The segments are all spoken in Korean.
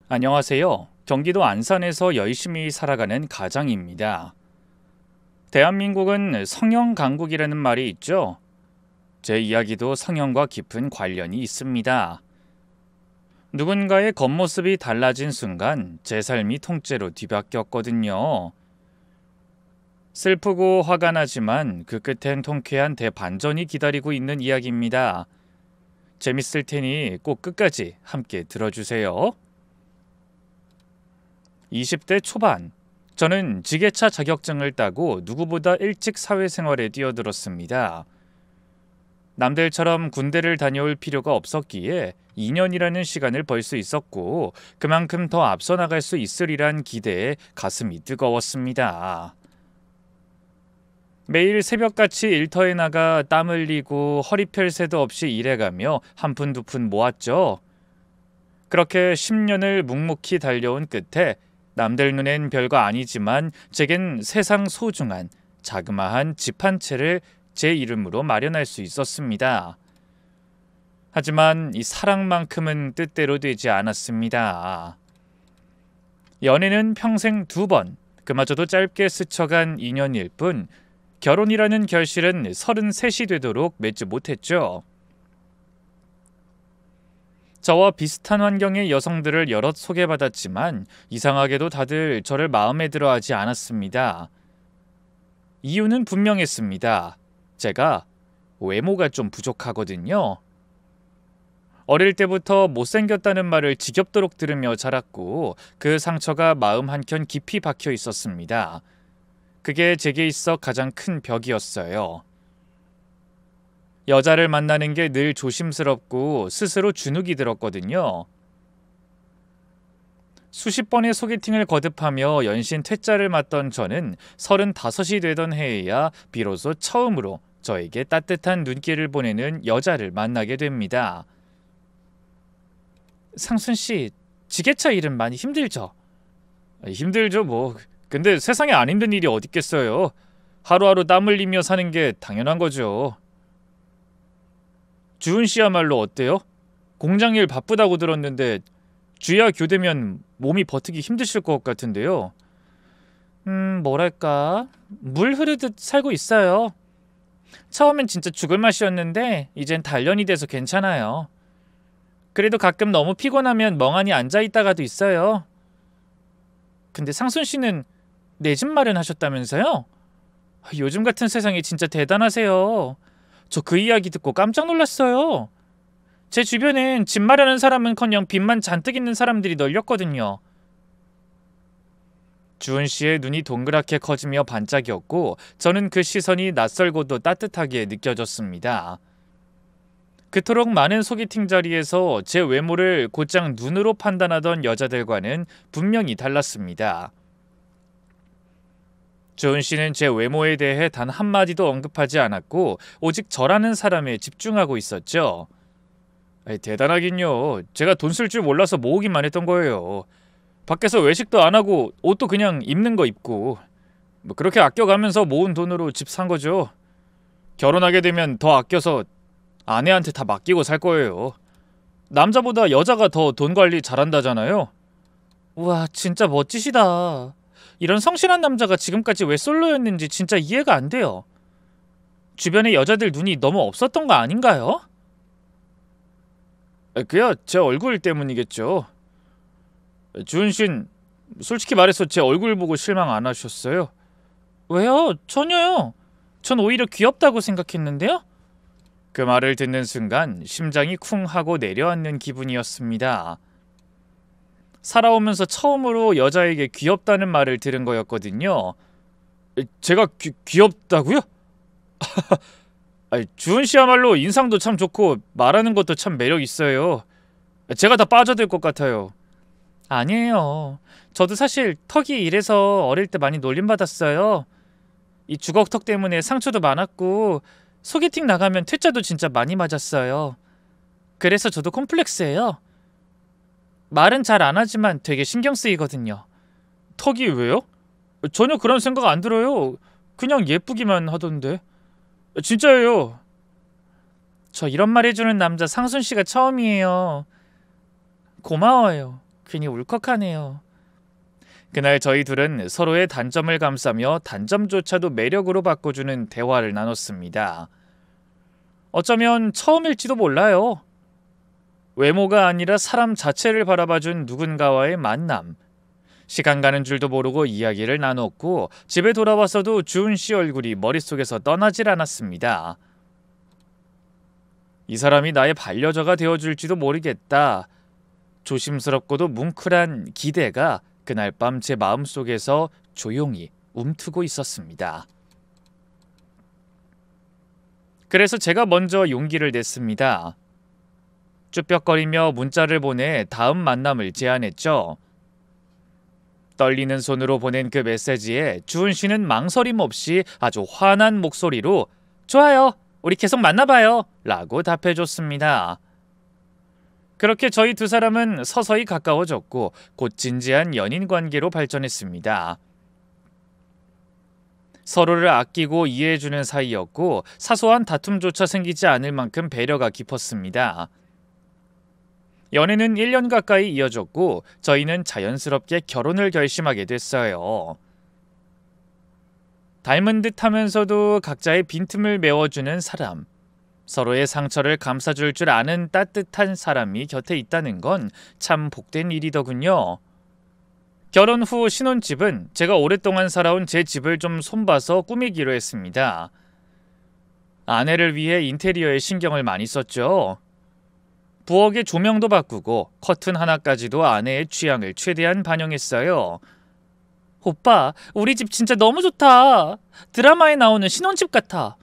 안녕하세요. 경기도 안산에서 열심히 살아가는 가장입니다. 대한민국은 성형 강국이라는 말이 있죠. 제 이야기도 성형과 깊은 관련이 있습니다. 누군가의 겉모습이 달라진 순간 제 삶이 통째로 뒤바뀌었거든요. 슬프고 화가 나지만 그 끝엔 통쾌한 대반전이 기다리고 있는 이야기입니다. 재밌을 테니 꼭 끝까지 함께 들어주세요. 20대 초반, 저는 지게차 자격증을 따고 누구보다 일찍 사회생활에 뛰어들었습니다. 남들처럼 군대를 다녀올 필요가 없었기에 2년이라는 시간을 벌 수 있었고 그만큼 더 앞서 나갈 수 있으리란 기대에 가슴이 뜨거웠습니다. 매일 새벽같이 일터에 나가 땀 흘리고 허리 펼 새도 없이 일해가며 한 푼 두 푼 모았죠. 그렇게 10년을 묵묵히 달려온 끝에 남들 눈엔 별거 아니지만 제겐 세상 소중한 자그마한 집 한 채를 제 이름으로 마련할 수 있었습니다. 하지만 이 사랑만큼은 뜻대로 되지 않았습니다. 연애는 평생 2번, 그마저도 짧게 스쳐간 인연일 뿐 결혼이라는 결실은 33이 되도록 맺지 못했죠. 저와 비슷한 환경의 여성들을 여럿 소개받았지만 이상하게도 다들 저를 마음에 들어 하지 않았습니다. 이유는 분명했습니다. 제가 외모가 좀 부족하거든요. 어릴 때부터 못생겼다는 말을 지겹도록 들으며 자랐고 그 상처가 마음 한켠 깊이 박혀 있었습니다. 그게 제게 있어 가장 큰 벽이었어요. 여자를 만나는 게 늘 조심스럽고 스스로 주눅이 들었거든요. 수십 번의 소개팅을 거듭하며 연신 퇴짜를 맞던 저는 35이 되던 해에야 비로소 처음으로 저에게 따뜻한 눈길을 보내는 여자를 만나게 됩니다. 상순 씨, 지게차 일은 많이 힘들죠? 힘들죠 뭐. 근데 세상에 안 힘든 일이 어딨겠어요. 하루하루 땀 흘리며 사는 게 당연한 거죠. 주은 씨야말로 어때요? 공장 일 바쁘다고 들었는데 주야 교대면 몸이 버티기 힘드실 것 같은데요. 뭐랄까 물 흐르듯 살고 있어요. 처음엔 진짜 죽을 맛이었는데 이젠 단련이 돼서 괜찮아요. 그래도 가끔 너무 피곤하면 멍하니 앉아있다가도 있어요. 근데 상순 씨는 내 집 마련하셨다면서요? 요즘 같은 세상에 진짜 대단하세요. 저 그 이야기 듣고 깜짝 놀랐어요. 제 주변엔 집 마련한 사람은커녕 빚만 잔뜩 있는 사람들이 널렸거든요. 주은 씨의 눈이 동그랗게 커지며 반짝였고 저는 그 시선이 낯설고도 따뜻하게 느껴졌습니다. 그토록 많은 소개팅 자리에서 제 외모를 곧장 눈으로 판단하던 여자들과는 분명히 달랐습니다. 주은 씨는 제 외모에 대해 단 한마디도 언급하지 않았고 오직 저라는 사람에 집중하고 있었죠. 대단하긴요. 제가 돈 쓸 줄 몰라서 모으기만 했던 거예요. 밖에서 외식도 안 하고 옷도 그냥 입는 거 입고 그렇게 아껴가면서 모은 돈으로 집 산 거죠. 결혼하게 되면 더 아껴서 아내한테 다 맡기고 살 거예요. 남자보다 여자가 더 돈 관리 잘한다잖아요. 우와, 진짜 멋지시다. 이런 성실한 남자가 지금까지 왜 솔로였는지 진짜 이해가 안 돼요. 주변에 여자들 눈이 너무 없었던 거 아닌가요? 그야 제 얼굴 때문이겠죠. 주은 씨는 솔직히 말해서 제 얼굴 보고 실망 안 하셨어요? 왜요? 전혀요. 전 오히려 귀엽다고 생각했는데요. 그 말을 듣는 순간 심장이 쿵 하고 내려앉는 기분이었습니다. 살아오면서 처음으로 여자에게 귀엽다는 말을 들은 거였거든요. 제가 귀엽다고요? 주은 씨야말로 인상도 참 좋고 말하는 것도 참 매력 있어요. 제가 다 빠져들 것 같아요. 아니에요. 저도 사실 턱이 이래서 어릴 때 많이 놀림받았어요. 이 주걱턱 때문에 상처도 많았고 소개팅 나가면 퇴짜도 진짜 많이 맞았어요. 그래서 저도 콤플렉스예요. 말은 잘 안 하지만 되게 신경 쓰이거든요. 턱이 왜요? 전혀 그런 생각 안 들어요. 그냥 예쁘기만 하던데. 진짜예요. 저 이런 말 해주는 남자 상순 씨가 처음이에요. 고마워요. 괜히 울컥하네요. 그날 저희 둘은 서로의 단점을 감싸며 단점조차도 매력으로 바꿔주는 대화를 나눴습니다. 어쩌면 처음일지도 몰라요. 외모가 아니라 사람 자체를 바라봐준 누군가와의 만남. 시간 가는 줄도 모르고 이야기를 나눴고 집에 돌아와서도 주은 씨 얼굴이 머릿속에서 떠나질 않았습니다. 이 사람이 나의 반려자가 되어줄지도 모르겠다. 조심스럽고도 뭉클한 기대가 그날 밤 제 마음속에서 조용히 움트고 있었습니다. 그래서 제가 먼저 용기를 냈습니다. 쭈뼛거리며 문자를 보내 다음 만남을 제안했죠. 떨리는 손으로 보낸 그 메시지에 주은 씨는 망설임 없이 아주 환한 목소리로 좋아요, 우리 계속 만나봐요 라고 답해줬습니다. 그렇게 저희 두 사람은 서서히 가까워졌고 곧 진지한 연인 관계로 발전했습니다. 서로를 아끼고 이해해주는 사이였고 사소한 다툼조차 생기지 않을 만큼 배려가 깊었습니다. 연애는 1년 가까이 이어졌고 저희는 자연스럽게 결혼을 결심하게 됐어요. 닮은 듯 하면서도 각자의 빈틈을 메워주는 사람, 서로의 상처를 감싸줄 줄 아는 따뜻한 사람이 곁에 있다는 건 참 복된 일이더군요. 결혼 후 신혼집은 제가 오랫동안 살아온 제 집을 좀 손봐서 꾸미기로 했습니다. 아내를 위해 인테리어에 신경을 많이 썼죠. 부엌의 조명도 바꾸고 커튼 하나까지도 아내의 취향을 최대한 반영했어요. 오빠, 우리 집 진짜 너무 좋다. 드라마에 나오는 신혼집 같아.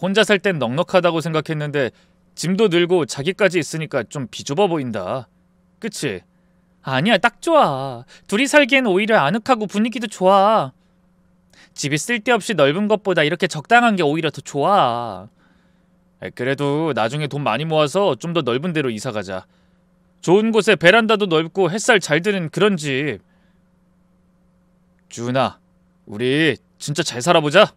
혼자 살 땐 넉넉하다고 생각했는데 짐도 늘고 자기까지 있으니까 좀 비좁아 보인다. 그치? 아니야, 딱 좋아. 둘이 살기엔 오히려 아늑하고 분위기도 좋아. 집이 쓸데없이 넓은 것보다 이렇게 적당한 게 오히려 더 좋아. 그래도 나중에 돈 많이 모아서 좀 더 넓은 데로 이사 가자. 좋은 곳에 베란다도 넓고 햇살 잘 드는 그런 집. 주은아, 우리 진짜 잘 살아보자.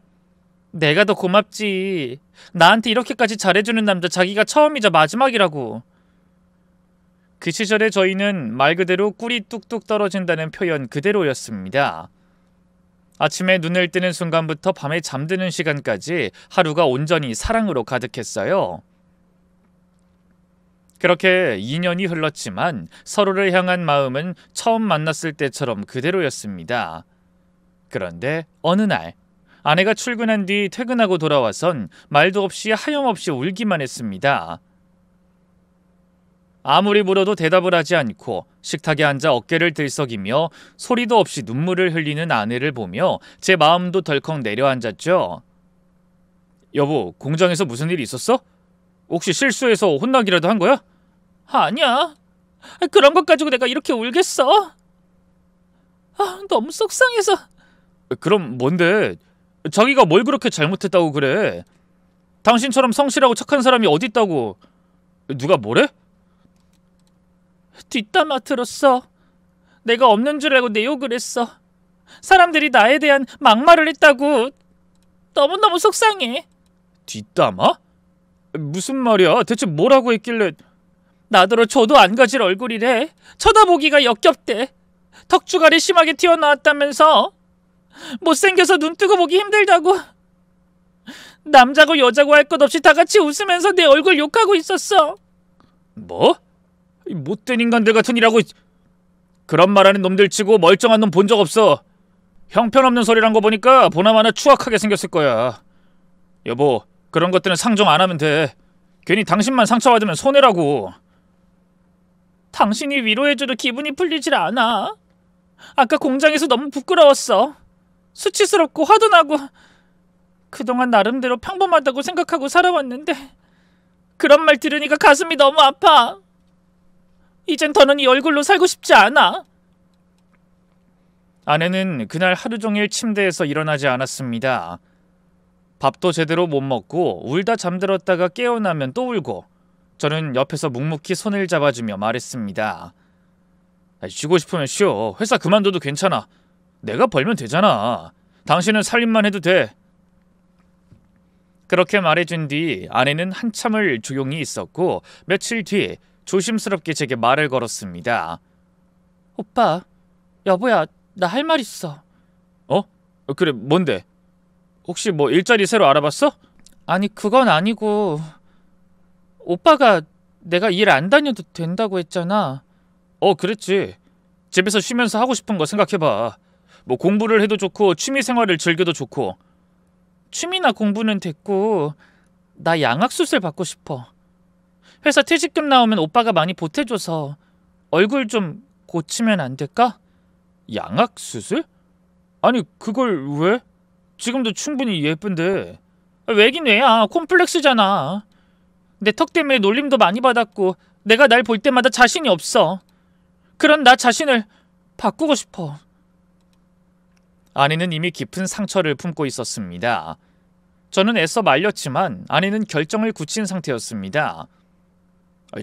내가 더 고맙지. 나한테 이렇게까지 잘해주는 남자 자기가 처음이자 마지막이라고. 그 시절에 저희는 말 그대로 꿀이 뚝뚝 떨어진다는 표현 그대로였습니다. 아침에 눈을 뜨는 순간부터 밤에 잠드는 시간까지 하루가 온전히 사랑으로 가득했어요. 그렇게 2년이 흘렀지만 서로를 향한 마음은 처음 만났을 때처럼 그대로였습니다. 그런데 어느 날 아내가 출근한 뒤 퇴근하고 돌아와선 말도 없이 하염없이 울기만 했습니다. 아무리 물어도 대답을 하지 않고 식탁에 앉아 어깨를 들썩이며 소리도 없이 눈물을 흘리는 아내를 보며 제 마음도 덜컥 내려앉았죠. 여보, 공장에서 무슨 일이 있었어? 혹시 실수해서 혼나기라도 한 거야? 아니야. 그런 것 가지고 내가 이렇게 울겠어? 너무 속상해서. 그럼 뭔데? 자기가 뭘 그렇게 잘못했다고 그래? 당신처럼 성실하고 착한 사람이 어디 있다고? 누가 뭐래? 뒷담화 들었어. 내가 없는 줄 알고 내 욕을 했어. 사람들이 나에 대한 막말을 했다고. 너무너무 속상해. 뒷담화? 무슨 말이야? 대체 뭐라고 했길래? 나더러 저도 안 가질 얼굴이래. 쳐다보기가 역겹대. 턱주갈이 심하게 튀어나왔다면서. 못생겨서 눈 뜨고 보기 힘들다고. 남자고 여자고 할 것 없이 다 같이 웃으면서 내 얼굴 욕하고 있었어. 뭐? 못된 인간들 같은 이라고. 그런 말하는 놈들 치고 멀쩡한 놈 본 적 없어. 형편없는 소리란 거 보니까 보나마나 추악하게 생겼을 거야. 여보, 그런 것들은 상종 안 하면 돼. 괜히 당신만 상처받으면 손해라고. 당신이 위로해줘도 기분이 풀리질 않아. 아까 공장에서 너무 부끄러웠어. 수치스럽고 화도 나고. 그동안 나름대로 평범하다고 생각하고 살아왔는데 그런 말 들으니까 가슴이 너무 아파. 이젠 더는 이 얼굴로 살고 싶지 않아. 아내는 그날 하루 종일 침대에서 일어나지 않았습니다. 밥도 제대로 못 먹고 울다 잠들었다가 깨어나면 또 울고 저는 옆에서 묵묵히 손을 잡아주며 말했습니다. 쉬고 싶으면 쉬어. 회사 그만둬도 괜찮아. 내가 벌면 되잖아. 당신은 살림만 해도 돼. 그렇게 말해준 뒤 아내는 한참을 조용히 있었고 며칠 뒤 조심스럽게 제게 말을 걸었습니다. 오빠, 여보야, 나 할 말 있어. 어? 그래, 뭔데? 혹시 뭐 일자리 새로 알아봤어? 아니, 그건 아니고 오빠가 내가 일 안 다녀도 된다고 했잖아. 그랬지. 집에서 쉬면서 하고 싶은 거 생각해봐. 뭐 공부를 해도 좋고 취미 생활을 즐겨도 좋고. 취미나 공부는 됐고 나 양악수술 받고 싶어. 회사 퇴직금 나오면 오빠가 많이 보태줘서 얼굴 좀 고치면 안 될까? 양악수술? 아니 그걸 왜? 지금도 충분히 예쁜데. 왜긴 왜야. 콤플렉스잖아. 내 턱 때문에 놀림도 많이 받았고 내가 날 볼 때마다 자신이 없어. 그런 나 자신을 바꾸고 싶어. 아내는 이미 깊은 상처를 품고 있었습니다. 저는 애써 말렸지만 아내는 결정을 굳힌 상태였습니다.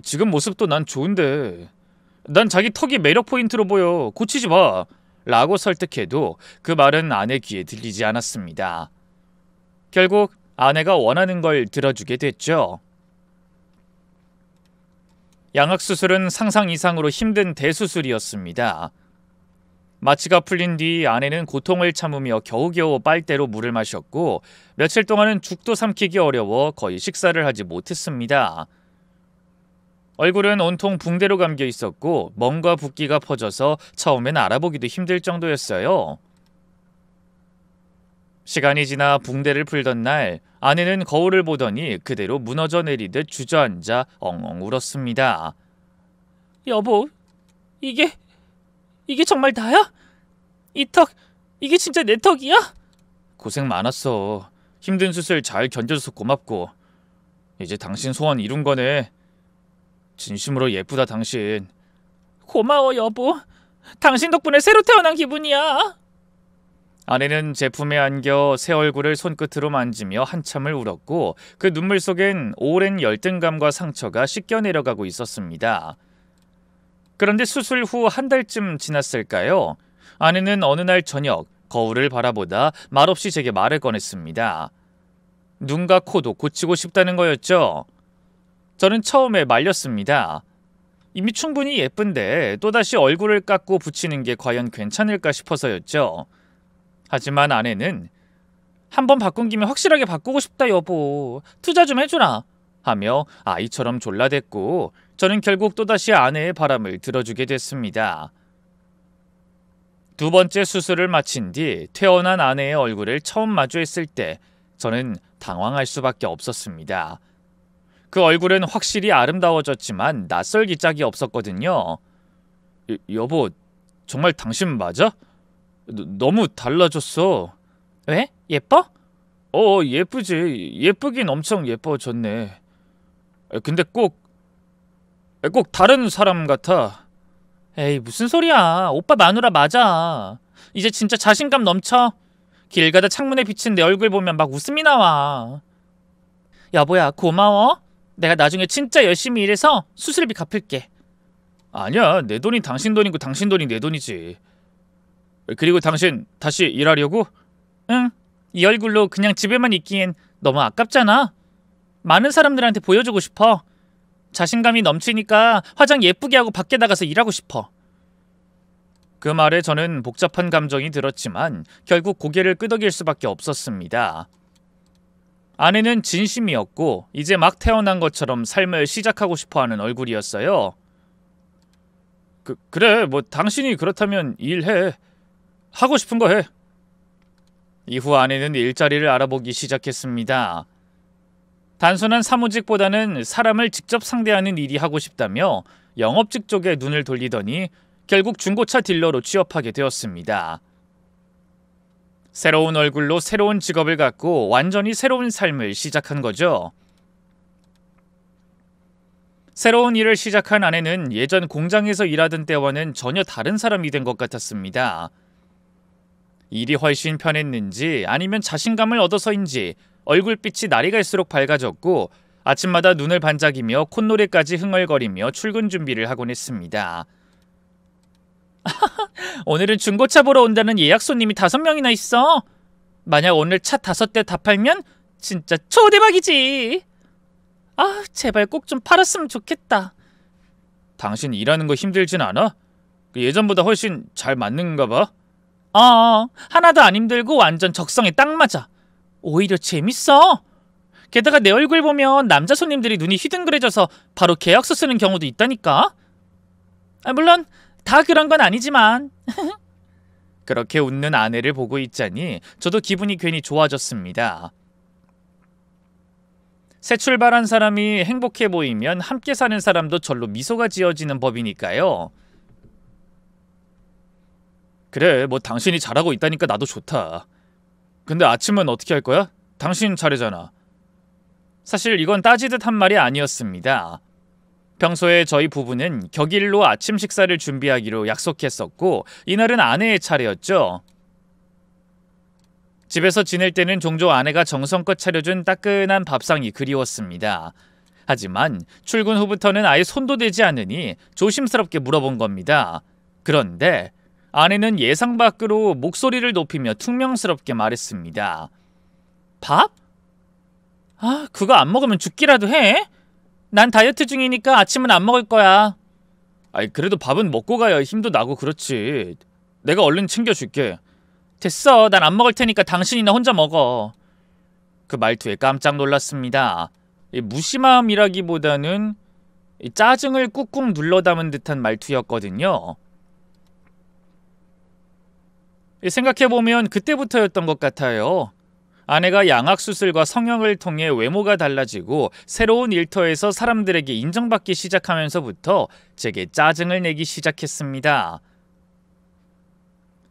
지금 모습도 난 좋은데. 난 자기 턱이 매력 포인트로 보여. 고치지 마. 라고 설득해도 그 말은 아내 귀에 들리지 않았습니다. 결국 아내가 원하는 걸 들어주게 됐죠. 양악수술은 상상 이상으로 힘든 대수술이었습니다. 마취가 풀린 뒤 아내는 고통을 참으며 겨우겨우 빨대로 물을 마셨고 며칠 동안은 죽도 삼키기 어려워 거의 식사를 하지 못했습니다. 얼굴은 온통 붕대로 감겨 있었고 멍과 붓기가 퍼져서 처음엔 알아보기도 힘들 정도였어요. 시간이 지나 붕대를 풀던 날 아내는 거울을 보더니 그대로 무너져 내리듯 주저앉아 엉엉 울었습니다. 여보, 이게 정말 나야? 이 턱, 이게 진짜 내 턱이야? 고생 많았어. 힘든 수술 잘 견뎌줘서 고맙고. 이제 당신 소원 이룬 거네. 진심으로 예쁘다 당신. 고마워 여보. 당신 덕분에 새로 태어난 기분이야. 아내는 제품에 안겨 새 얼굴을 손끝으로 만지며 한참을 울었고 그 눈물 속엔 오랜 열등감과 상처가 씻겨 내려가고 있었습니다. 그런데 수술 후 한 달쯤 지났을까요? 아내는 어느 날 저녁 거울을 바라보다 말없이 제게 말을 꺼냈습니다. 눈과 코도 고치고 싶다는 거였죠. 저는 처음에 말렸습니다. 이미 충분히 예쁜데 또다시 얼굴을 깎고 붙이는 게 과연 괜찮을까 싶어서였죠. 하지만 아내는 한번 바꾼 김에 확실하게 바꾸고 싶다 여보. 투자 좀 해주라 하며 아이처럼 졸라댔고 저는 결국 또다시 아내의 바람을 들어주게 됐습니다. 두 번째 수술을 마친 뒤 퇴원한 아내의 얼굴을 처음 마주했을 때 저는 당황할 수밖에 없었습니다. 그 얼굴은 확실히 아름다워졌지만 낯설기 짝이 없었거든요. 여보, 정말 당신 맞아? 너무 달라졌어. 왜? 예뻐? 예쁘지. 예쁘긴 엄청 예뻐졌네. 근데 꼭 다른 사람 같아. 에이, 무슨 소리야. 오빠 마누라 맞아. 이제 진짜 자신감 넘쳐. 길 가다 창문에 비친 내 얼굴 보면 막 웃음이 나와. 여보야, 고마워. 내가 나중에 진짜 열심히 일해서 수술비 갚을게. 아니야, 내 돈이 당신 돈이고 당신 돈이 내 돈이지. 그리고 당신 다시 일하려고? 응. 이 얼굴로 그냥 집에만 있기엔 너무 아깝잖아. 많은 사람들한테 보여주고 싶어. 자신감이 넘치니까 화장 예쁘게 하고 밖에 나가서 일하고 싶어. 그 말에 저는 복잡한 감정이 들었지만 결국 고개를 끄덕일 수밖에 없었습니다. 아내는 진심이었고 이제 막 태어난 것처럼 삶을 시작하고 싶어하는 얼굴이었어요. 그래, 뭐 당신이 그렇다면 일해. 하고 싶은 거 해. 이후 아내는 일자리를 알아보기 시작했습니다. 단순한 사무직보다는 사람을 직접 상대하는 일이 하고 싶다며 영업직 쪽에 눈을 돌리더니 결국 중고차 딜러로 취업하게 되었습니다. 새로운 얼굴로 새로운 직업을 갖고 완전히 새로운 삶을 시작한 거죠. 새로운 일을 시작한 아내는 예전 공장에서 일하던 때와는 전혀 다른 사람이 된 것 같았습니다. 일이 훨씬 편했는지 아니면 자신감을 얻어서인지 얼굴빛이 날이 갈수록 밝아졌고 아침마다 눈을 반짝이며 콧노래까지 흥얼거리며 출근 준비를 하곤 했습니다. 오늘은 중고차 보러 온다는 예약 손님이 5명이나 있어. 만약 오늘 차 5대 다 팔면 진짜 초대박이지. 아, 제발 꼭 좀 팔았으면 좋겠다. 당신 일하는 거 힘들진 않아? 예전보다 훨씬 잘 맞는가 봐? 하나도 안 힘들고 완전 적성에 딱 맞아. 오히려 재밌어. 게다가 내 얼굴 보면 남자 손님들이 눈이 휘둥그레져서 바로 계약서 쓰는 경우도 있다니까. 물론 다 그런 건 아니지만. 그렇게 웃는 아내를 보고 있자니 저도 기분이 괜히 좋아졌습니다. 새 출발한 사람이 행복해 보이면 함께 사는 사람도 절로 미소가 지어지는 법이니까요. 그래, 뭐 당신이 잘하고 있다니까 나도 좋다. 근데 아침은 어떻게 할 거야? 당신 차례잖아. 사실 이건 따지듯 한 말이 아니었습니다. 평소에 저희 부부는 격일로 아침 식사를 준비하기로 약속했었고 이날은 아내의 차례였죠. 집에서 지낼 때는 종종 아내가 정성껏 차려준 따끈한 밥상이 그리웠습니다. 하지만 출근 후부터는 아예 손도 대지 않으니 조심스럽게 물어본 겁니다. 그런데 아내는 예상 밖으로 목소리를 높이며 퉁명스럽게 말했습니다. 밥? 그거 안 먹으면 죽기라도 해? 난 다이어트 중이니까 아침은 안 먹을 거야. 그래도 밥은 먹고 가야 힘도 나고 그렇지. 내가 얼른 챙겨줄게. 됐어. 난 안 먹을 테니까 당신이나 혼자 먹어. 그 말투에 깜짝 놀랐습니다. 무심함이라기보다는 짜증을 꾹꾹 눌러 담은 듯한 말투였거든요. 생각해보면 그때부터였던 것 같아요. 아내가 양악수술과 성형을 통해 외모가 달라지고 새로운 일터에서 사람들에게 인정받기 시작하면서부터 제게 짜증을 내기 시작했습니다.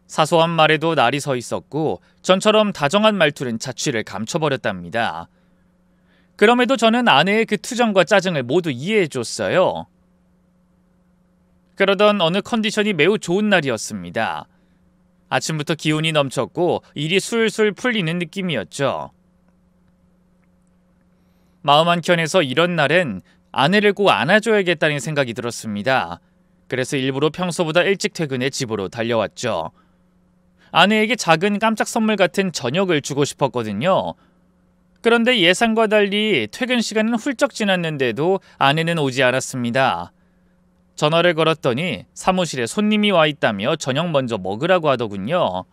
사소한 말에도 날이 서 있었고 전처럼 다정한 말투는 자취를 감춰버렸답니다. 그럼에도 저는 아내의 그 투정과 짜증을 모두 이해해줬어요. 그러던 어느 컨디션이 매우 좋은 날이었습니다. 아침부터 기운이 넘쳤고 일이 술술 풀리는 느낌이었죠. 마음 한켠에서 이런 날엔 아내를 꼭 안아줘야겠다는 생각이 들었습니다. 그래서 일부러 평소보다 일찍 퇴근해 집으로 달려왔죠. 아내에게 작은 깜짝 선물 같은 저녁을 주고 싶었거든요. 그런데 예상과 달리 퇴근 시간은 훌쩍 지났는데도 아내는 오지 않았습니다. 전화를 걸었더니 사무실에 손님이 와 있다며 저녁 먼저 먹으라고 하더군요.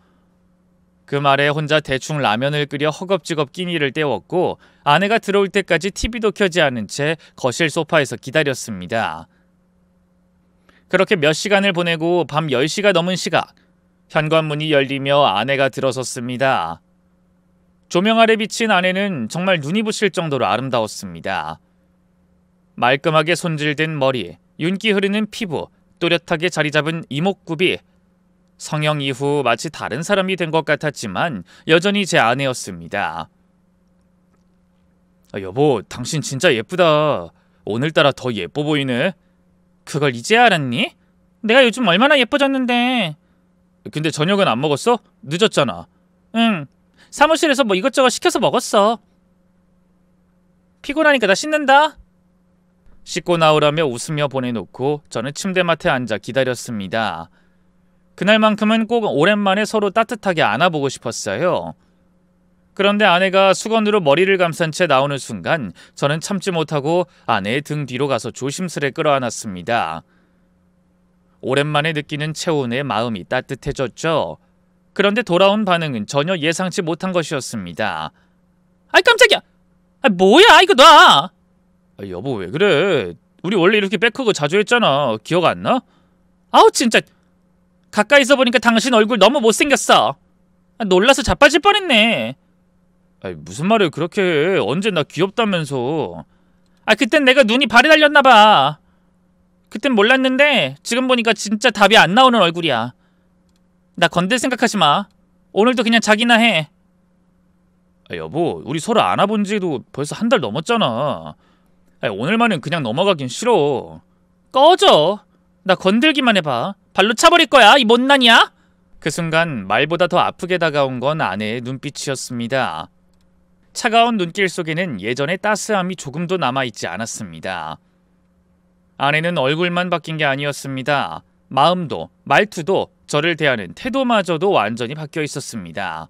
그 말에 혼자 대충 라면을 끓여 허겁지겁 끼니를 때웠고 아내가 들어올 때까지 TV도 켜지 않은 채 거실 소파에서 기다렸습니다. 그렇게 몇 시간을 보내고 밤 10시가 넘은 시각, 현관문이 열리며 아내가 들어섰습니다. 조명 아래 비친 아내는 정말 눈이 부실 정도로 아름다웠습니다. 말끔하게 손질된 머리, 윤기 흐르는 피부, 또렷하게 자리 잡은 이목구비. 성형 이후 마치 다른 사람이 된 것 같았지만 여전히 제 아내였습니다. 여보, 당신 진짜 예쁘다. 오늘따라 더 예뻐 보이네. 그걸 이제 알았니? 내가 요즘 얼마나 예뻐졌는데. 근데 저녁은 안 먹었어? 늦었잖아. 응, 사무실에서 뭐 이것저것 시켜서 먹었어. 피곤하니까 나 씻는다. 씻고 나오라며 웃으며 보내놓고 저는 침대맡에 앉아 기다렸습니다. 그날만큼은 꼭 오랜만에 서로 따뜻하게 안아보고 싶었어요. 그런데 아내가 수건으로 머리를 감싼 채 나오는 순간 저는 참지 못하고 아내의 등 뒤로 가서 조심스레 끌어안았습니다. 오랜만에 느끼는 체온에 마음이 따뜻해졌죠. 그런데 돌아온 반응은 전혀 예상치 못한 것이었습니다. 깜짝이야! 뭐야, 이거 놔! 여보, 왜 그래? 우리 원래 이렇게 백허그 자주 했잖아. 기억 안 나? 아우, 진짜. 가까이서 보니까 당신 얼굴 너무 못생겼어. 놀라서 자빠질 뻔했네. 무슨 말을 그렇게 해. 언제 나 귀엽다면서. 그땐 내가 눈이 발에 달렸나봐. 그땐 몰랐는데 지금 보니까 진짜 답이 안 나오는 얼굴이야. 나 건들 생각하지 마. 오늘도 그냥 자기나 해. 여보, 우리 서로 안아본 지도 벌써 한 달 넘었잖아. 오늘만은 그냥 넘어가긴 싫어. 꺼져. 나 건들기만 해봐. 발로 차버릴 거야, 이 못난이야. 그 순간 말보다 더 아프게 다가온 건 아내의 눈빛이었습니다. 차가운 눈길 속에는 예전의 따스함이 조금도 남아있지 않았습니다. 아내는 얼굴만 바뀐 게 아니었습니다. 마음도, 말투도, 저를 대하는 태도마저도 완전히 바뀌어 있었습니다.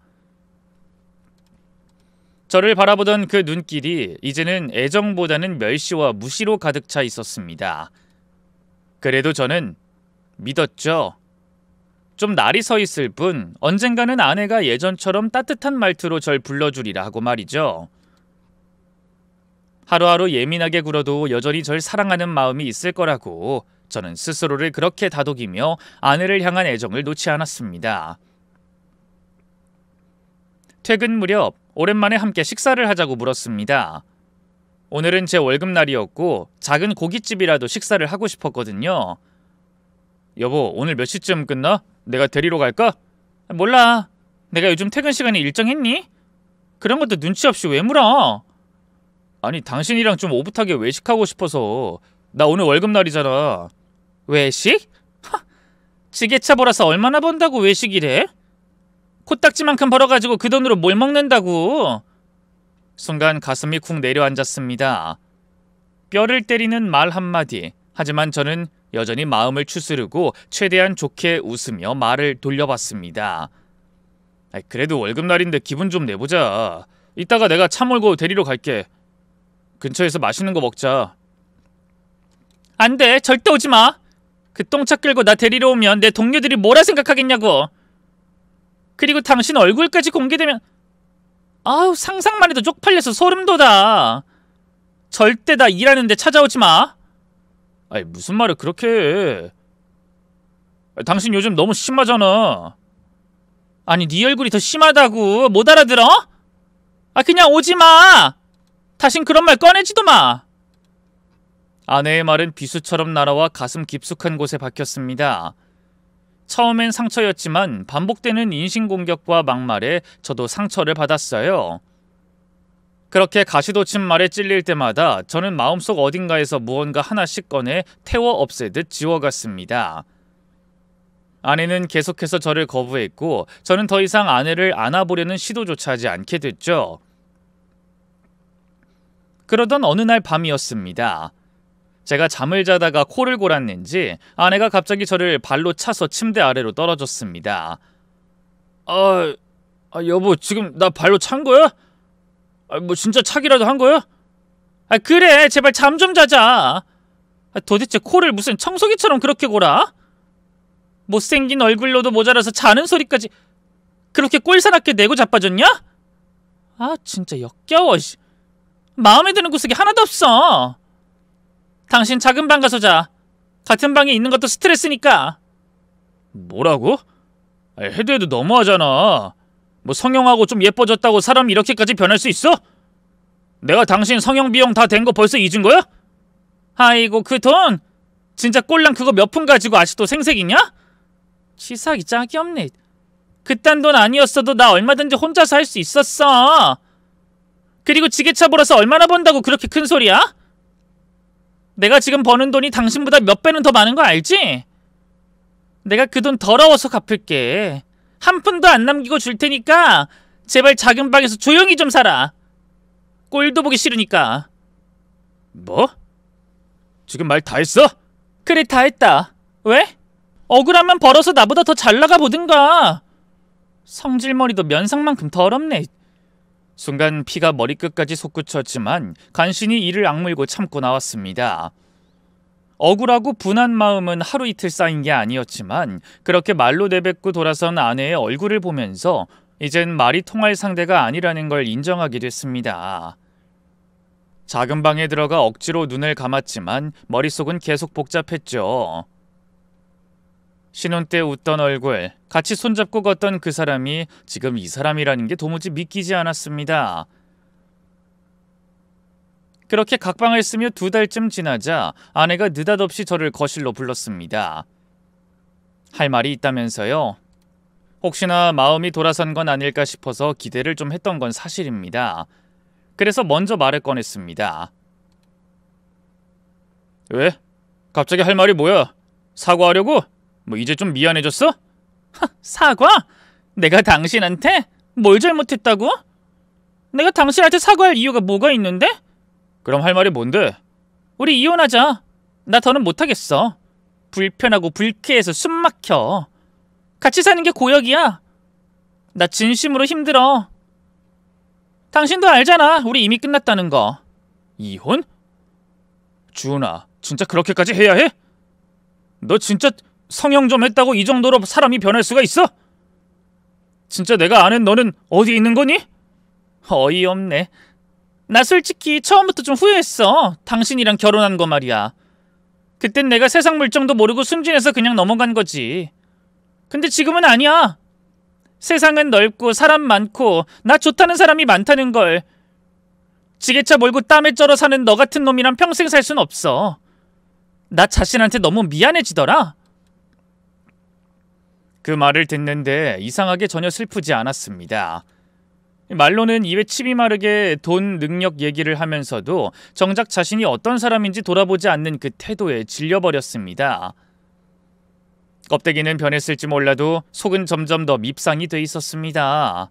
저를 바라보던 그 눈길이 이제는 애정보다는 멸시와 무시로 가득 차 있었습니다. 그래도 저는 믿었죠. 좀 날이 서 있을 뿐 언젠가는 아내가 예전처럼 따뜻한 말투로 절 불러주리라 하고 말이죠. 하루하루 예민하게 굴어도 여전히 절 사랑하는 마음이 있을 거라고 저는 스스로를 그렇게 다독이며 아내를 향한 애정을 놓지 않았습니다. 퇴근 무렵 오랜만에 함께 식사를 하자고 물었습니다. 오늘은 제 월급날이었고 작은 고깃집이라도 식사를 하고 싶었거든요. 여보, 오늘 몇 시쯤 끝나? 내가 데리러 갈까? 몰라. 내가 요즘 퇴근 시간이 일정했니? 그런 것도 눈치 없이 왜 물어? 아니, 당신이랑 좀 오붓하게 외식하고 싶어서. 나 오늘 월급날이잖아. 외식? 지게차 벌어서 얼마나 번다고 외식이래? 코딱지만큼 벌어가지고 그 돈으로 뭘 먹는다고? 순간 가슴이 쿵 내려앉았습니다. 뼈를 때리는 말 한마디. 하지만 저는 여전히 마음을 추스르고 최대한 좋게 웃으며 말을 돌려봤습니다. 그래도 월급날인데 기분 좀 내보자. 이따가 내가 차 몰고 데리러 갈게. 근처에서 맛있는 거 먹자. 안 돼. 절대 오지 마. 그 똥차 끌고 나 데리러 오면 내 동료들이 뭐라 생각하겠냐고. 그리고 당신 얼굴까지 공개되면 아우, 상상만 해도 쪽팔려서 소름 돋아. 절대 나 일하는데 찾아오지 마. 아니, 무슨 말을 그렇게 해. 당신 요즘 너무 심하잖아. 아니, 네 얼굴이 더 심하다고. 못 알아들어? 그냥 오지 마. 다신 그런 말 꺼내지도 마. 아내의 말은 비수처럼 날아와 가슴 깊숙한 곳에 박혔습니다. 처음엔 상처였지만 반복되는 인신공격과 막말에 저도 상처를 받았어요. 그렇게 가시돋친 말에 찔릴 때마다 저는 마음속 어딘가에서 무언가 하나씩 꺼내 태워 없애듯 지워갔습니다. 아내는 계속해서 저를 거부했고 저는 더 이상 아내를 안아보려는 시도조차 하지 않게 됐죠. 그러던 어느 날 밤이었습니다. 제가 잠을 자다가 코를 골았는지 아내가 갑자기 저를 발로 차서 침대 아래로 떨어졌습니다. 여보, 지금 나 발로 찬 거야? 뭐 진짜 차기라도 한 거야? 그래, 제발 잠 좀 자자. 도대체 코를 무슨 청소기처럼 그렇게 골아? 못생긴 얼굴로도 모자라서 자는 소리까지 그렇게 꼴사납게 내고 자빠졌냐? 진짜 역겨워. 마음에 드는 구석이 하나도 없어. 당신 작은 방 가서 자. 같은 방에 있는 것도 스트레스니까. 뭐라고? 해도 해도 너무하잖아. 뭐 성형하고 좀 예뻐졌다고 사람이 이렇게까지 변할 수 있어? 내가 당신 성형 비용 다 된 거 벌써 잊은 거야? 아이고, 그 돈 진짜 꼴랑 그거 몇 푼 가지고 아직도 생색이냐? 치사하기 짝이 없네. 그딴 돈 아니었어도 나 얼마든지 혼자서 할 수 있었어. 그리고 지게차 벌어서 얼마나 번다고 그렇게 큰 소리야? 내가 지금 버는 돈이 당신보다 몇 배는 더 많은 거 알지? 내가 그 돈 더러워서 갚을게. 한 푼도 안 남기고 줄 테니까 제발 작은 방에서 조용히 좀 살아. 꼴도 보기 싫으니까. 뭐? 지금 말 다 했어? 그래, 다 했다. 왜? 억울하면 벌어서 나보다 더 잘 나가 보든가. 성질머리도 면상만큼 더럽네. 순간 피가 머리끝까지 솟구쳤지만 간신히 이를 악물고 참고 나왔습니다. 억울하고 분한 마음은 하루 이틀 쌓인 게 아니었지만 그렇게 말로 내뱉고 돌아선 아내의 얼굴을 보면서 이젠 말이 통할 상대가 아니라는 걸 인정하게 됐습니다. 작은 방에 들어가 억지로 눈을 감았지만 머릿속은 계속 복잡했죠. 신혼 때 웃던 얼굴, 같이 손잡고 걷던 그 사람이 지금 이 사람이라는 게 도무지 믿기지 않았습니다. 그렇게 각방을 쓰며 2달쯤 지나자 아내가 느닷없이 저를 거실로 불렀습니다. 할 말이 있다면서요? 혹시나 마음이 돌아선 건 아닐까 싶어서 기대를 좀 했던 건 사실입니다. 그래서 먼저 말을 꺼냈습니다. 왜? 갑자기 할 말이 뭐야? 사과하려고? 뭐 이제 좀 미안해졌어? 사과? 내가 당신한테? 뭘 잘못했다고? 내가 당신한테 사과할 이유가 뭐가 있는데? 그럼 할 말이 뭔데? 우리 이혼하자. 나 더는 못하겠어. 불편하고 불쾌해서 숨 막혀. 같이 사는 게 고역이야. 나 진심으로 힘들어. 당신도 알잖아. 우리 이미 끝났다는 거. 이혼? 주은아, 진짜 그렇게까지 해야 해? 너 진짜 성형 좀 했다고 이 정도로 사람이 변할 수가 있어? 진짜 내가 아는 너는 어디 있는 거니? 어이없네. 나 솔직히 처음부터 좀 후회했어. 당신이랑 결혼한 거 말이야. 그땐 내가 세상 물정도 모르고 순진해서 그냥 넘어간 거지. 근데 지금은 아니야. 세상은 넓고 사람 많고 나 좋다는 사람이 많다는 걸. 지게차 몰고 땀에 쩔어 사는 너 같은 놈이랑 평생 살 순 없어. 나 자신한테 너무 미안해지더라. 그 말을 듣는데 이상하게 전혀 슬프지 않았습니다. 말로는 입에 침이 마르게 돈, 능력 얘기를 하면서도 정작 자신이 어떤 사람인지 돌아보지 않는 그 태도에 질려버렸습니다. 껍데기는 변했을지 몰라도 속은 점점 더 밉상이 돼 있었습니다.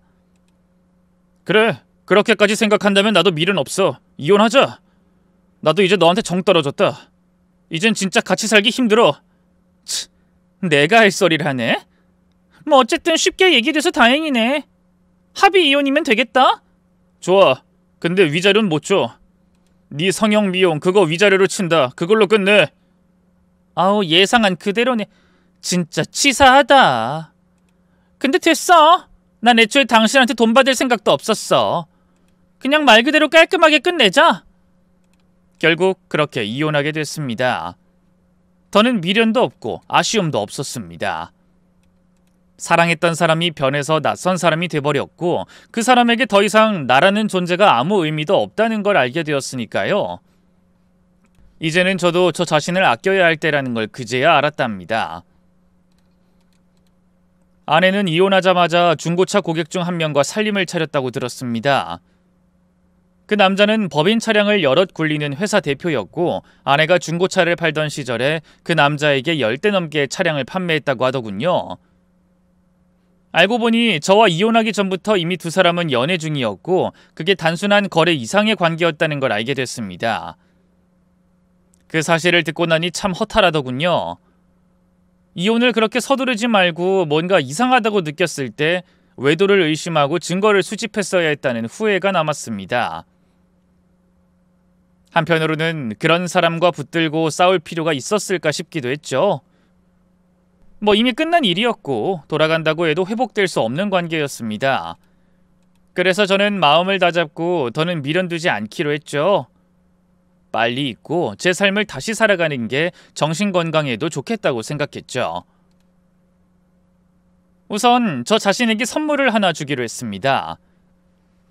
그래, 그렇게까지 생각한다면 나도 미련 없어. 이혼하자. 나도 이제 너한테 정 떨어졌다. 이젠 진짜 같이 살기 힘들어. 치, 내가 할 소리를 하네? 뭐 어쨌든 쉽게 얘기돼서 다행이네. 합의 이혼이면 되겠다? 좋아. 근데 위자료는 못 줘. 네 성형 미용 그거 위자료로 친다. 그걸로 끝내. 아우 예상한 그대로네. 진짜 치사하다. 근데 됐어. 난 애초에 당신한테 돈 받을 생각도 없었어. 그냥 말 그대로 깔끔하게 끝내자. 결국 그렇게 이혼하게 됐습니다. 더는 미련도 없고 아쉬움도 없었습니다. 사랑했던 사람이 변해서 낯선 사람이 돼버렸고 그 사람에게 더 이상 나라는 존재가 아무 의미도 없다는 걸 알게 되었으니까요. 이제는 저도 저 자신을 아껴야 할 때라는 걸 그제야 알았답니다. 아내는 이혼하자마자 중고차 고객 중 한 명과 살림을 차렸다고 들었습니다. 그 남자는 법인 차량을 여럿 굴리는 회사 대표였고 아내가 중고차를 팔던 시절에 그 남자에게 10대 넘게 차량을 판매했다고 하더군요. 알고 보니 저와 이혼하기 전부터 이미 두 사람은 연애 중이었고 그게 단순한 거래 이상의 관계였다는 걸 알게 됐습니다. 그 사실을 듣고 나니 참 허탈하더군요. 이혼을 그렇게 서두르지 말고 뭔가 이상하다고 느꼈을 때 외도를 의심하고 증거를 수집했어야 했다는 후회가 남았습니다. 한편으로는 그런 사람과 붙들고 싸울 필요가 있었을까 싶기도 했죠. 뭐 이미 끝난 일이었고 돌아간다고 해도 회복될 수 없는 관계였습니다. 그래서 저는 마음을 다잡고 더는 미련 두지 않기로 했죠. 빨리 잊고 제 삶을 다시 살아가는 게 정신 건강에도 좋겠다고 생각했죠. 우선 저 자신에게 선물을 하나 주기로 했습니다.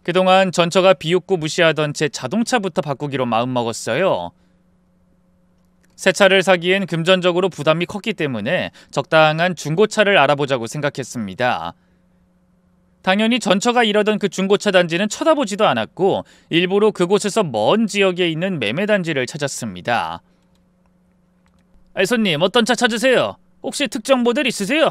그동안 전처가 비웃고 무시하던 제 자동차부터 바꾸기로 마음먹었어요. 새 차를 사기엔 금전적으로 부담이 컸기 때문에 적당한 중고차를 알아보자고 생각했습니다. 당연히 전처가 일하던 그 중고차 단지는 쳐다보지도 않았고 일부러 그곳에서 먼 지역에 있는 매매단지를 찾았습니다. 손님 어떤 차 찾으세요? 혹시 특정 모델 있으세요?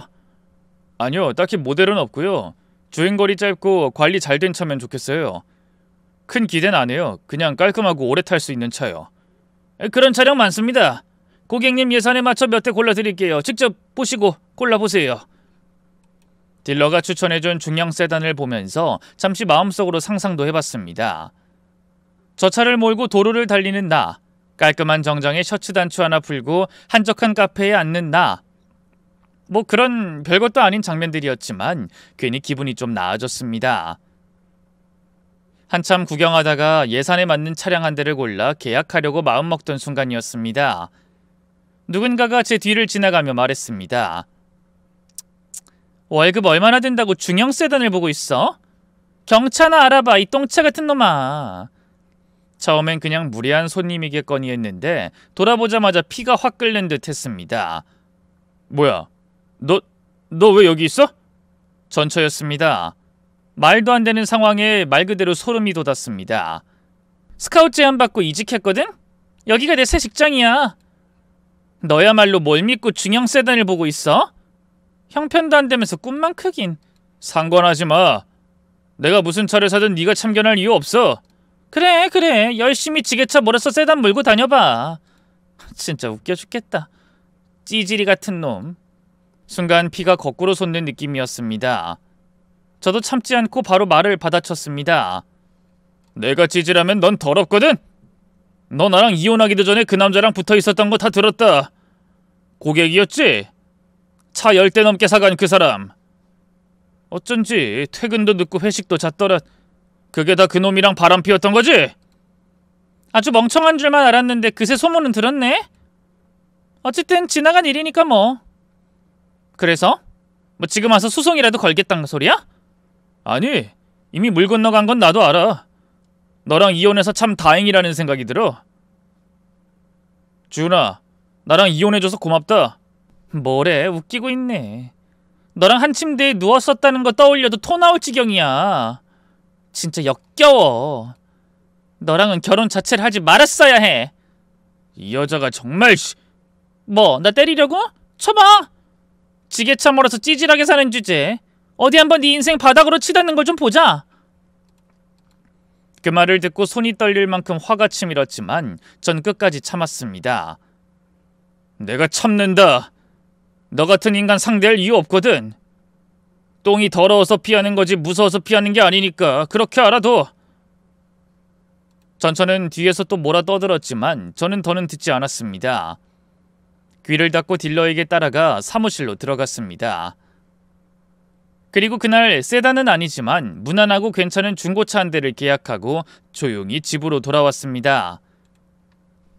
아니요, 딱히 모델은 없고요. 주행거리 짧고 관리 잘 된 차면 좋겠어요. 큰 기대는 안 해요. 그냥 깔끔하고 오래 탈 수 있는 차요. 그런 차량 많습니다. 고객님 예산에 맞춰 몇 대 골라드릴게요. 직접 보시고 골라보세요. 딜러가 추천해준 중형 세단을 보면서 잠시 마음속으로 상상도 해봤습니다. 저 차를 몰고 도로를 달리는 나, 깔끔한 정장에 셔츠 단추 하나 풀고 한적한 카페에 앉는 나. 뭐 그런 별것도 아닌 장면들이었지만 괜히 기분이 좀 나아졌습니다. 한참 구경하다가 예산에 맞는 차량 한 대를 골라 계약하려고 마음먹던 순간이었습니다. 누군가가 제 뒤를 지나가며 말했습니다. 월급 얼마나 된다고 중형 세단을 보고 있어? 경차나 알아봐, 이 똥차 같은 놈아. 처음엔 그냥 무례한 손님이겠거니 했는데 돌아보자마자 피가 확 끓는 듯 했습니다. 뭐야? 너 왜 여기 있어? 전처였습니다. 말도 안 되는 상황에 말 그대로 소름이 돋았습니다. 스카우트 제안 받고 이직했거든? 여기가 내 새 직장이야. 너야말로 뭘 믿고 중형 세단을 보고 있어? 형편도 안 되면서 꿈만 크긴. 상관하지 마. 내가 무슨 차를 사든 네가 참견할 이유 없어. 그래 열심히 지게차 몰아서 세단 몰고 다녀봐. 진짜 웃겨 죽겠다. 찌질이 같은 놈. 순간 피가 거꾸로 솟는 느낌이었습니다. 저도 참지 않고 바로 말을 받아쳤습니다. 내가 찌질하면 넌 더럽거든? 너 나랑 이혼하기도 전에 그 남자랑 붙어 있었던 거 다 들었다. 고객이었지? 차 10대 넘게 사간 그 사람. 어쩐지 퇴근도 늦고 회식도 잦더라. 그게 다 그놈이랑 바람 피웠던 거지? 아주 멍청한 줄만 알았는데 그새 소문은 들었네? 어쨌든 지나간 일이니까 뭐. 그래서? 뭐 지금 와서 소송이라도 걸겠다는 소리야? 아니, 이미 물 건너간 건 나도 알아. 너랑 이혼해서 참 다행이라는 생각이 들어. 주은아, 나랑 이혼해줘서 고맙다. 뭐래, 웃기고 있네. 너랑 한 침대에 누웠었다는 거 떠올려도 토 나올 지경이야. 진짜 역겨워. 너랑은 결혼 자체를 하지 말았어야 해. 이 여자가 정말. 뭐, 나 때리려고? 쳐봐. 지게차 몰아서 찌질하게 사는 주제. 어디 한번 네 인생 바닥으로 치닫는 걸 좀 보자. 그 말을 듣고 손이 떨릴 만큼 화가 치밀었지만 전 끝까지 참았습니다. 내가 참는다. 너 같은 인간 상대할 이유 없거든. 똥이 더러워서 피하는 거지 무서워서 피하는 게 아니니까 그렇게 알아둬. 전처는 뒤에서 또 뭐라 떠들었지만 저는 더는 듣지 않았습니다. 귀를 닫고 딜러에게 따라가 사무실로 들어갔습니다. 그리고 그날 세단은 아니지만 무난하고 괜찮은 중고차 한 대를 계약하고 조용히 집으로 돌아왔습니다.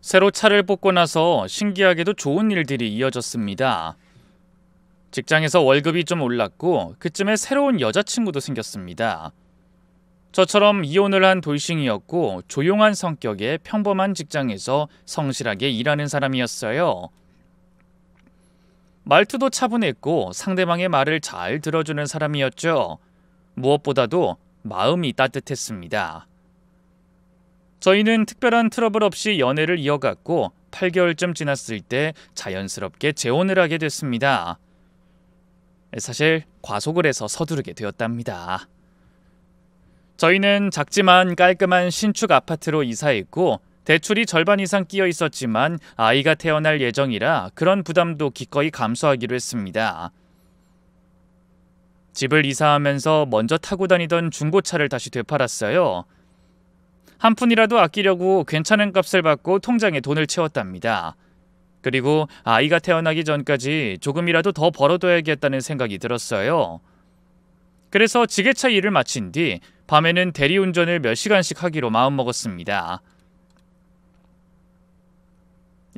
새로 차를 뽑고 나서 신기하게도 좋은 일들이 이어졌습니다. 직장에서 월급이 좀 올랐고 그쯤에 새로운 여자친구도 생겼습니다. 저처럼 이혼을 한 돌싱이었고 조용한 성격의 평범한 직장에서 성실하게 일하는 사람이었어요. 말투도 차분했고 상대방의 말을 잘 들어주는 사람이었죠. 무엇보다도 마음이 따뜻했습니다. 저희는 특별한 트러블 없이 연애를 이어갔고 8개월쯤 지났을 때 자연스럽게 재혼을 하게 됐습니다. 사실 과속을 해서 서두르게 되었답니다. 저희는 작지만 깔끔한 신축 아파트로 이사했고 대출이 절반 이상 끼어 있었지만 아이가 태어날 예정이라 그런 부담도 기꺼이 감수하기로 했습니다. 집을 이사하면서 먼저 타고 다니던 중고차를 다시 되팔았어요. 한 푼이라도 아끼려고 괜찮은 값을 받고 통장에 돈을 채웠답니다. 그리고 아이가 태어나기 전까지 조금이라도 더 벌어둬야겠다는 생각이 들었어요. 그래서 지게차 일을 마친 뒤 밤에는 대리운전을 몇 시간씩 하기로 마음먹었습니다.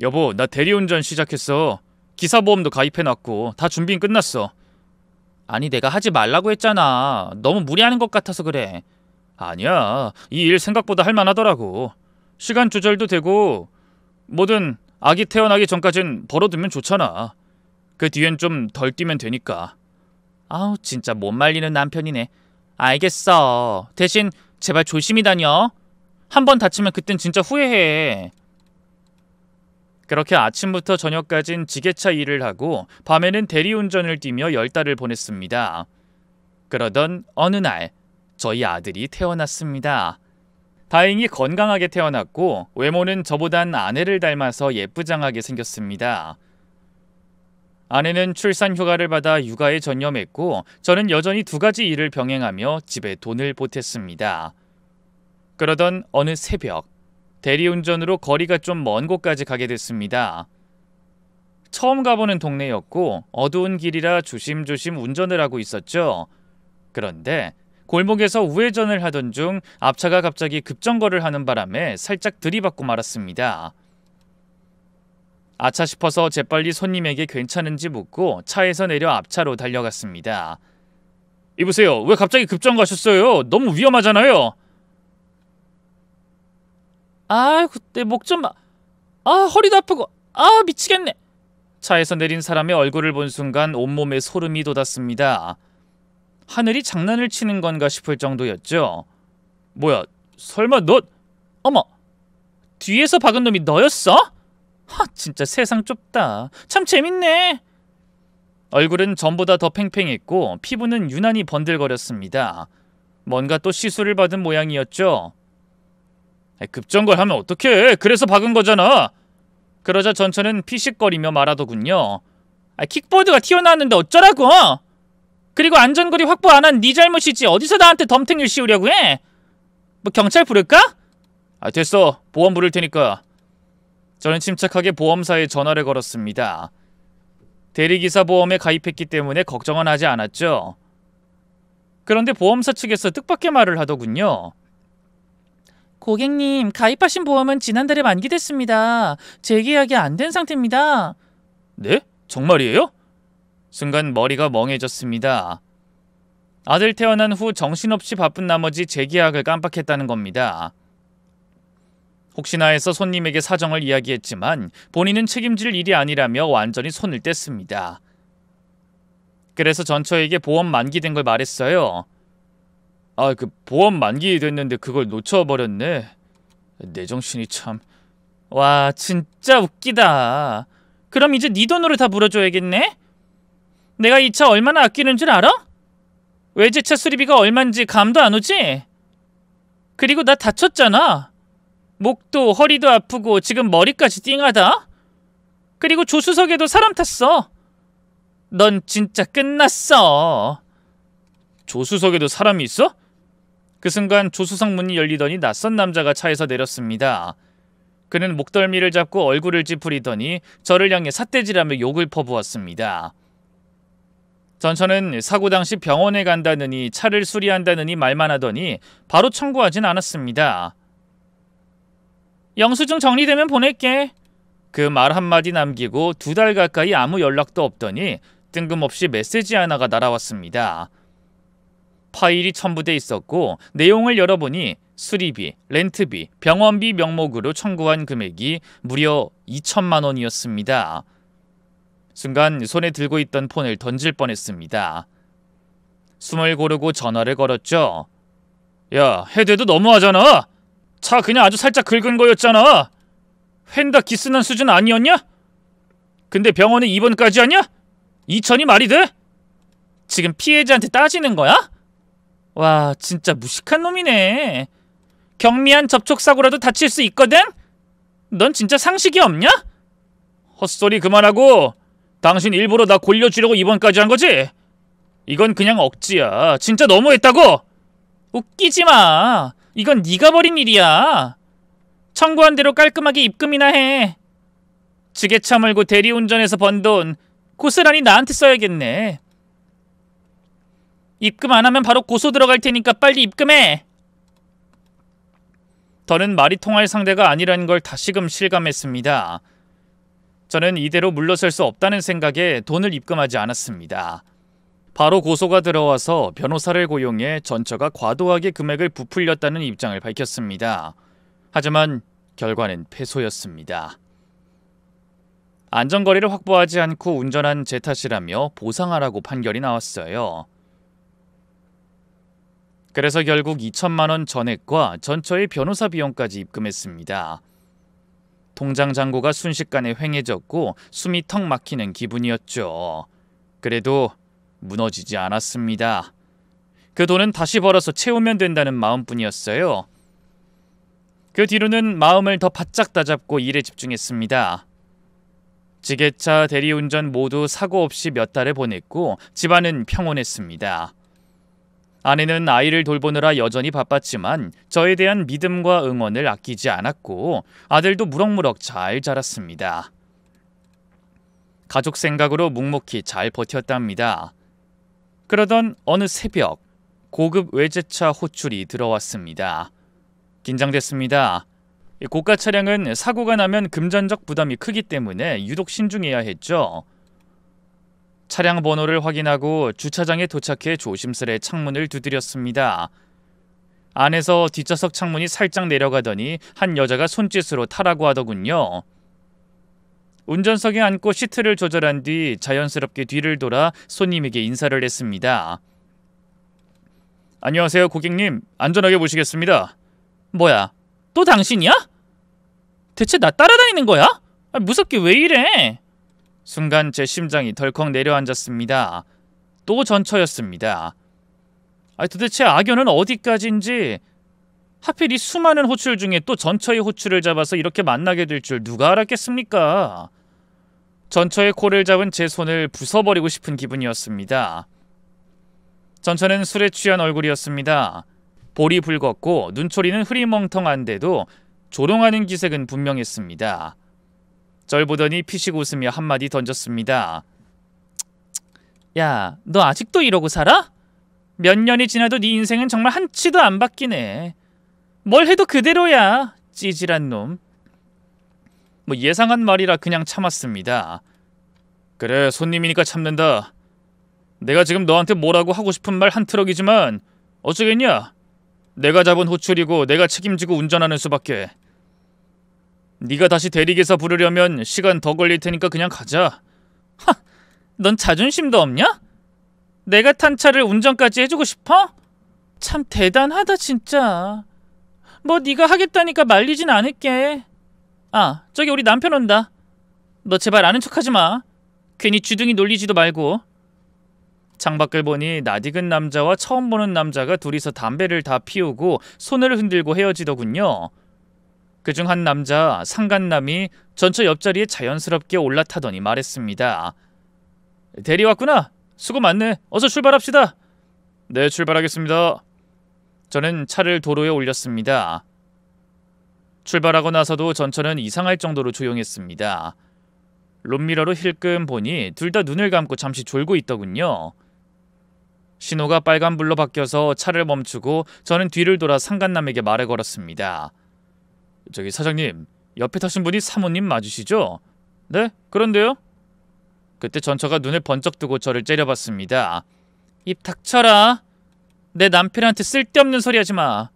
여보, 나 대리운전 시작했어. 기사보험도 가입해놨고 다 준비는 끝났어. 아니, 내가 하지 말라고 했잖아. 너무 무리하는 것 같아서 그래. 아니야, 이 일 생각보다 할만하더라고. 시간 조절도 되고 뭐든 아기 태어나기 전까진 벌어두면 좋잖아. 그 뒤엔 좀 덜 뛰면 되니까. 아우, 진짜 못 말리는 남편이네. 알겠어. 대신 제발 조심히 다녀. 한번 다치면 그땐 진짜 후회해. 그렇게 아침부터 저녁까진 지게차 일을 하고 밤에는 대리운전을 뛰며 10달을 보냈습니다. 그러던 어느 날 저희 아들이 태어났습니다. 다행히 건강하게 태어났고 외모는 저보단 아내를 닮아서 예쁘장하게 생겼습니다. 아내는 출산 휴가를 받아 육아에 전념했고 저는 여전히 두 가지 일을 병행하며 집에 돈을 보탰습니다. 그러던 어느 새벽 대리운전으로 거리가 좀 먼 곳까지 가게 됐습니다. 처음 가보는 동네였고 어두운 길이라 조심조심 운전을 하고 있었죠. 그런데 골목에서 우회전을 하던 중 앞차가 갑자기 급정거를 하는 바람에 살짝 들이받고 말았습니다. 아차 싶어서 재빨리 손님에게 괜찮은지 묻고 차에서 내려 앞차로 달려갔습니다. 이보세요, 왜 갑자기 급정거하셨어요? 너무 위험하잖아요. 아이고, 내 목 좀 봐. 허리도 아프고. 미치겠네. 차에서 내린 사람의 얼굴을 본 순간 온몸에 소름이 돋았습니다. 하늘이 장난을 치는 건가 싶을 정도였죠. 뭐야, 설마 너... 어머, 뒤에서 박은 놈이 너였어? 진짜 세상 좁다. 참 재밌네. 얼굴은 전보다 더 팽팽했고 피부는 유난히 번들거렸습니다. 뭔가 또 시술을 받은 모양이었죠. 급정거를 하면 어떡해? 그래서 박은 거잖아. 그러자 전처는 피식거리며 말하더군요. 킥보드가 튀어나왔는데 어쩌라고? 그리고 안전거리 확보 안 한 네 잘못이지 어디서 나한테 덤탱이를 씌우려고 해? 뭐 경찰 부를까? 됐어. 보험 부를 테니까. 저는 침착하게 보험사에 전화를 걸었습니다. 대리기사 보험에 가입했기 때문에 걱정은 하지 않았죠. 그런데 보험사 측에서 뜻밖의 말을 하더군요. 고객님, 가입하신 보험은 지난달에 만기됐습니다. 재계약이 안 된 상태입니다. 네? 정말이에요? 순간 머리가 멍해졌습니다. 아들 태어난 후 정신없이 바쁜 나머지 재계약을 깜빡했다는 겁니다. 혹시나 해서 손님에게 사정을 이야기했지만 본인은 책임질 일이 아니라며 완전히 손을 뗐습니다. 그래서 전처에게 보험 만기된 걸 말했어요. 그 보험 만기됐는데 그걸 놓쳐버렸네. 내 정신이 참. 와, 진짜 웃기다. 그럼 이제 네 돈으로 다 물어줘야겠네? 내가 이 차 얼마나 아끼는 줄 알아? 외제차 수리비가 얼만지 감도 안 오지? 그리고 나 다쳤잖아. 목도 허리도 아프고 지금 머리까지 띵하다. 그리고 조수석에도 사람 탔어. 넌 진짜 끝났어. 조수석에도 사람이 있어? 그 순간 조수석 문이 열리더니 낯선 남자가 차에서 내렸습니다. 그는 목덜미를 잡고 얼굴을 찌푸리더니 저를 향해 삿대질하며 욕을 퍼부었습니다. 전처는 사고 당시 병원에 간다느니 차를 수리한다느니 말만 하더니 바로 청구하진 않았습니다. 영수증 정리되면 보낼게. 그 말 한마디 남기고 2달 가까이 아무 연락도 없더니 뜬금없이 메시지 하나가 날아왔습니다. 파일이 첨부돼 있었고 내용을 열어보니 수리비, 렌트비, 병원비 명목으로 청구한 금액이 무려 2천만 원이었습니다. 순간 손에 들고 있던 폰을 던질 뻔했습니다. 숨을 고르고 전화를 걸었죠. 야, 해대도 너무하잖아. 차 그냥 아주 살짝 긁은 거였잖아. 휀다 기스난 수준 아니었냐? 근데 병원에 입원까지 하냐? 2천이 말이 돼? 지금 피해자한테 따지는 거야? 와, 진짜 무식한 놈이네. 경미한 접촉사고라도 다칠 수 있거든? 넌 진짜 상식이 없냐? 헛소리 그만하고 당신 일부러 나 골려주려고 입원까지 한 거지? 이건 그냥 억지야. 진짜 너무했다고! 웃기지 마. 이건 네가 벌인 일이야. 청구한 대로 깔끔하게 입금이나 해. 지게차 몰고 대리운전해서 번 돈 고스란히 나한테 써야겠네. 입금 안 하면 바로 고소 들어갈 테니까 빨리 입금해. 더는 말이 통할 상대가 아니라는 걸 다시금 실감했습니다. 저는 이대로 물러설 수 없다는 생각에 돈을 입금하지 않았습니다. 바로 고소가 들어와서 변호사를 고용해 전처가 과도하게 금액을 부풀렸다는 입장을 밝혔습니다. 하지만 결과는 패소였습니다. 안전거리를 확보하지 않고 운전한 제 탓이라며 보상하라고 판결이 나왔어요. 그래서 결국 2천만 원 전액과 전처의 변호사 비용까지 입금했습니다. 통장 잔고가 순식간에 휑해졌고 숨이 턱 막히는 기분이었죠. 그래도 무너지지 않았습니다. 그 돈은 다시 벌어서 채우면 된다는 마음뿐이었어요. 그 뒤로는 마음을 더 바짝 다잡고 일에 집중했습니다. 지게차, 대리운전 모두 사고 없이 몇 달을 보냈고 집안은 평온했습니다. 아내는 아이를 돌보느라 여전히 바빴지만 저에 대한 믿음과 응원을 아끼지 않았고 아들도 무럭무럭 잘 자랐습니다. 가족 생각으로 묵묵히 잘 버텼답니다. 그러던 어느 새벽 고급 외제차 호출이 들어왔습니다. 긴장됐습니다. 고가 차량은 사고가 나면 금전적 부담이 크기 때문에 유독 신중해야 했죠. 차량 번호를 확인하고 주차장에 도착해 조심스레 창문을 두드렸습니다. 안에서 뒷좌석 창문이 살짝 내려가더니 한 여자가 손짓으로 타라고 하더군요. 운전석에 앉고 시트를 조절한 뒤 자연스럽게 뒤를 돌아 손님에게 인사를 했습니다. 안녕하세요 고객님, 안전하게 모시겠습니다. 뭐야, 또 당신이야? 대체 나 따라다니는 거야? 무섭게 왜 이래? 순간 제 심장이 덜컥 내려앉았습니다. 또 전처였습니다. 도대체 악연은 어디까지인지, 하필 이 수많은 호출 중에 또 전처의 호출을 잡아서 이렇게 만나게 될 줄 누가 알았겠습니까? 전처의 코를 잡은 제 손을 부숴버리고 싶은 기분이었습니다. 전처는 술에 취한 얼굴이었습니다. 볼이 붉었고 눈초리는 흐리멍텅한데도 조롱하는 기색은 분명했습니다. 절 보더니 피식 웃으며 한마디 던졌습니다. 야, 너 아직도 이러고 살아? 몇 년이 지나도 네 인생은 정말 한치도 안 바뀌네. 뭘 해도 그대로야, 찌질한 놈. 뭐 예상한 말이라 그냥 참았습니다. 그래, 손님이니까 참는다. 내가 지금 너한테 뭐라고 하고 싶은 말 한 트럭이지만 어쩌겠냐? 내가 잡은 호출이고 내가 책임지고 운전하는 수밖에. 네가 다시 대리기사 부르려면 시간 더 걸릴 테니까 그냥 가자. 하, 넌 자존심도 없냐? 내가 탄 차를 운전까지 해주고 싶어? 참 대단하다 진짜. 뭐 네가 하겠다니까 말리진 않을게. 아, 저기 우리 남편 온다. 너 제발 아는 척하지 마. 괜히 주둥이 놀리지도 말고. 창밖을 보니 낯익은 남자와 처음 보는 남자가 둘이서 담배를 다 피우고 손을 흔들고 헤어지더군요. 그중 한 남자 상간남이 전처 옆자리에 자연스럽게 올라타더니 말했습니다. 대리 왔구나. 수고 많네. 어서 출발합시다. 네, 출발하겠습니다. 저는 차를 도로에 올렸습니다. 출발하고 나서도 전처는 이상할 정도로 조용했습니다. 룸미러로 힐끔 보니 둘 다 눈을 감고 잠시 졸고 있더군요. 신호가 빨간불로 바뀌어서 차를 멈추고 저는 뒤를 돌아 상간남에게 말을 걸었습니다. 저기 사장님, 옆에 타신 분이 사모님 맞으시죠? 네? 그런데요? 그때 전처가 눈을 번쩍 뜨고 저를 째려봤습니다. 입 닥쳐라. 내 남편한테 쓸데없는 소리 하지 마.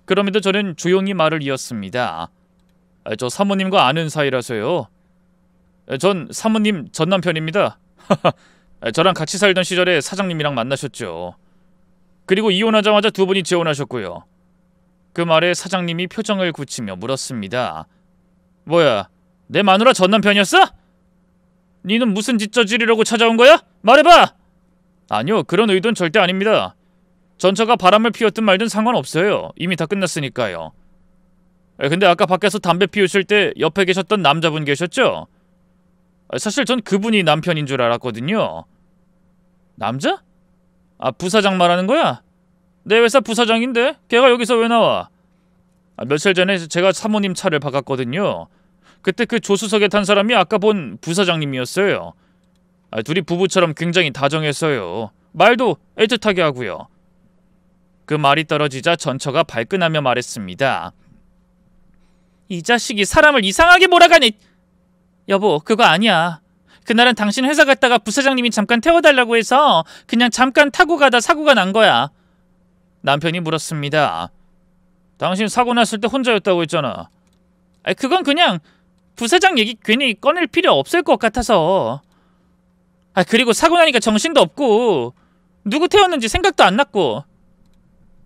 그럼에도 저는 조용히 말을 이었습니다. 저 사모님과 아는 사이라서요. 전 사모님 전 남편입니다. 저랑 같이 살던 시절에 사장님이랑 만나셨죠. 그리고 이혼하자마자 두 분이 재혼하셨고요. 그 말에 사장님이 표정을 굳히며 물었습니다. 뭐야, 내 마누라 전 남편이었어? 니는 무슨 짓 저지르려고 찾아온 거야? 말해봐! 아니요, 그런 의도는 절대 아닙니다. 전처가 바람을 피웠든 말든 상관없어요. 이미 다 끝났으니까요. 근데 아까 밖에서 담배 피우실 때 옆에 계셨던 남자분 계셨죠? 사실 전 그분이 남편인 줄 알았거든요. 남자? 아, 부사장 말하는 거야? 내 회사 부사장인데 걔가 여기서 왜 나와? 며칠 전에 제가 사모님 차를 박았거든요. 그때 그 조수석에 탄 사람이 아까 본 부사장님이었어요. 둘이 부부처럼 굉장히 다정했어요. 말도 애틋하게 하고요. 그 말이 떨어지자 전처가 발끈하며 말했습니다. 이 자식이 사람을 이상하게 몰아가네. 여보, 그거 아니야. 그날은 당신 회사 갔다가 부사장님이 잠깐 태워달라고 해서 그냥 잠깐 타고 가다 사고가 난 거야. 남편이 물었습니다. 당신 사고 났을 때 혼자였다고 했잖아. 그건 그냥 부사장 얘기 괜히 꺼낼 필요 없을 것 같아서. 그리고 사고 나니까 정신도 없고 누구 태웠는지 생각도 안 났고.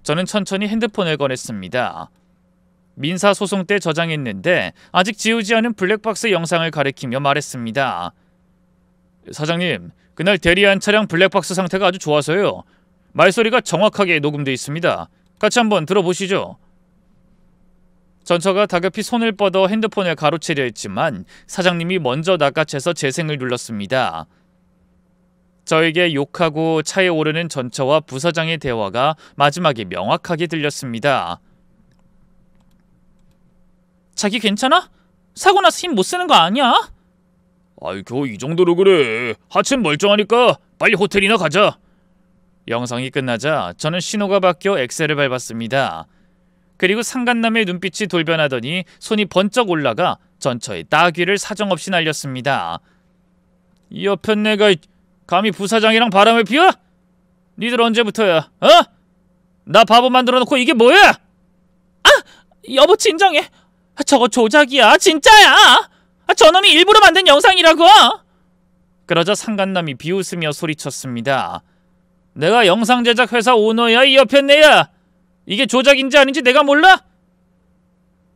저는 천천히 핸드폰을 꺼냈습니다. 민사소송 때 저장했는데 아직 지우지 않은 블랙박스 영상을 가리키며 말했습니다. 사장님, 그날 대리한 차량 블랙박스 상태가 아주 좋아서요. 말소리가 정확하게 녹음돼 있습니다. 같이 한번 들어보시죠. 전처가 다급히 손을 뻗어 핸드폰을 가로채려 했지만 사장님이 먼저 낚아채서 재생을 눌렀습니다. 저에게 욕하고 차에 오르는 전처와 부사장의 대화가 마지막에 명확하게 들렸습니다. 자기 괜찮아? 사고 나서 힘 못 쓰는 거 아니야? 아이, 겨우 이 정도로 그래. 하체 멀쩡하니까 빨리 호텔이나 가자. 영상이 끝나자 저는 신호가 바뀌어 엑셀을 밟았습니다. 그리고 상간남의 눈빛이 돌변하더니 손이 번쩍 올라가 전처의 따귀를 사정없이 날렸습니다. 이 옆엔 내가 감히 부사장이랑 바람을 피워? 니들 언제부터야? 어? 나 바보 만들어 놓고 이게 뭐야? 여보 진정해. 저거 조작이야. 진짜야. 저놈이 일부러 만든 영상이라고. 그러자 상간남이 비웃으며 소리쳤습니다. 내가 영상 제작 회사 오너야, 이 옆엔 내야. 이게 조작인지 아닌지 내가 몰라?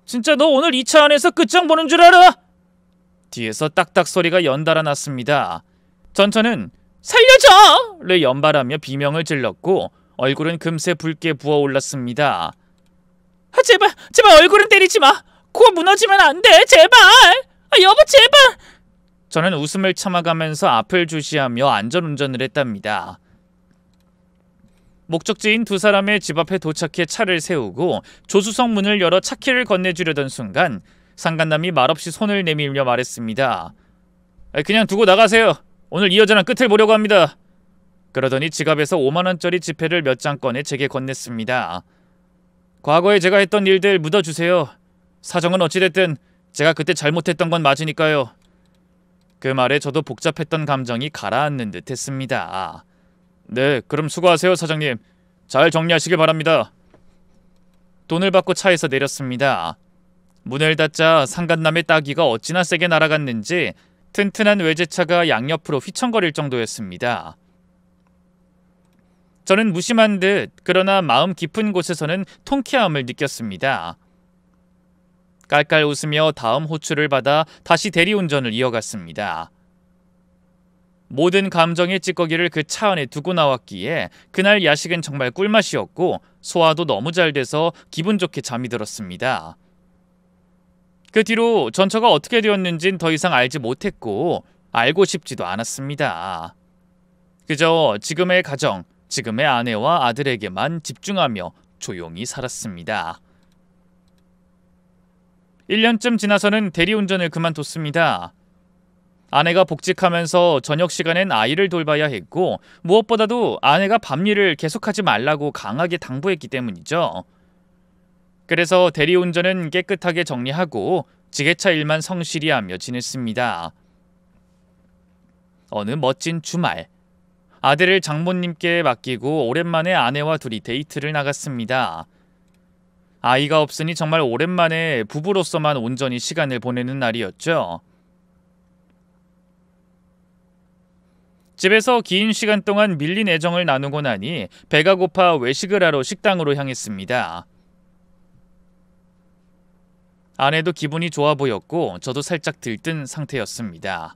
진짜 너 오늘 이 차 안에서 끝장 보는 줄 알아? 뒤에서 딱딱 소리가 연달아 났습니다. 전처는 살려줘! 를 연발하며 비명을 질렀고 얼굴은 금세 붉게 부어올랐습니다. 제발 얼굴은 때리지 마. 코 무너지면 안 돼. 제발. 여보 제발. 저는 웃음을 참아가면서 앞을 주시하며 안전운전을 했답니다. 목적지인 두 사람의 집 앞에 도착해 차를 세우고 조수석 문을 열어 차키를 건네주려던 순간 상간남이 말없이 손을 내밀며 말했습니다. 그냥 두고 나가세요. 오늘 이 여자랑 끝을 보려고 합니다. 그러더니 지갑에서 5만 원짜리 지폐를 몇 장 꺼내 제게 건넸습니다. 과거에 제가 했던 일들 묻어주세요. 사정은 어찌됐든 제가 그때 잘못했던 건 맞으니까요. 그 말에 저도 복잡했던 감정이 가라앉는 듯 했습니다. 네, 그럼 수고하세요, 사장님. 잘 정리하시길 바랍니다. 돈을 받고 차에서 내렸습니다. 문을 닫자 상간남의 따귀가 어찌나 세게 날아갔는지 튼튼한 외제차가 양옆으로 휘청거릴 정도였습니다. 저는 무심한 듯 그러나 마음 깊은 곳에서는 통쾌함을 느꼈습니다. 깔깔 웃으며 다음 호출을 받아 다시 대리운전을 이어갔습니다. 모든 감정의 찌꺼기를 그 차 안에 두고 나왔기에 그날 야식은 정말 꿀맛이었고 소화도 너무 잘 돼서 기분 좋게 잠이 들었습니다. 그 뒤로 전처가 어떻게 되었는진 더 이상 알지 못했고 알고 싶지도 않았습니다. 그저 지금의 가정, 지금의 아내와 아들에게만 집중하며 조용히 살았습니다. 1년쯤 지나서는 대리운전을 그만뒀습니다. 아내가 복직하면서 저녁 시간엔 아이를 돌봐야 했고 무엇보다도 아내가 밤일을 계속하지 말라고 강하게 당부했기 때문이죠. 그래서 대리운전은 깨끗하게 정리하고 지게차 일만 성실히 하며 지냈습니다. 어느 멋진 주말, 아들을 장모님께 맡기고 오랜만에 아내와 둘이 데이트를 나갔습니다. 아이가 없으니 정말 오랜만에 부부로서만 온전히 시간을 보내는 날이었죠. 집에서 긴 시간 동안 밀린 애정을 나누고 나니 배가 고파 외식을 하러 식당으로 향했습니다. 아내도 기분이 좋아 보였고 저도 살짝 들뜬 상태였습니다.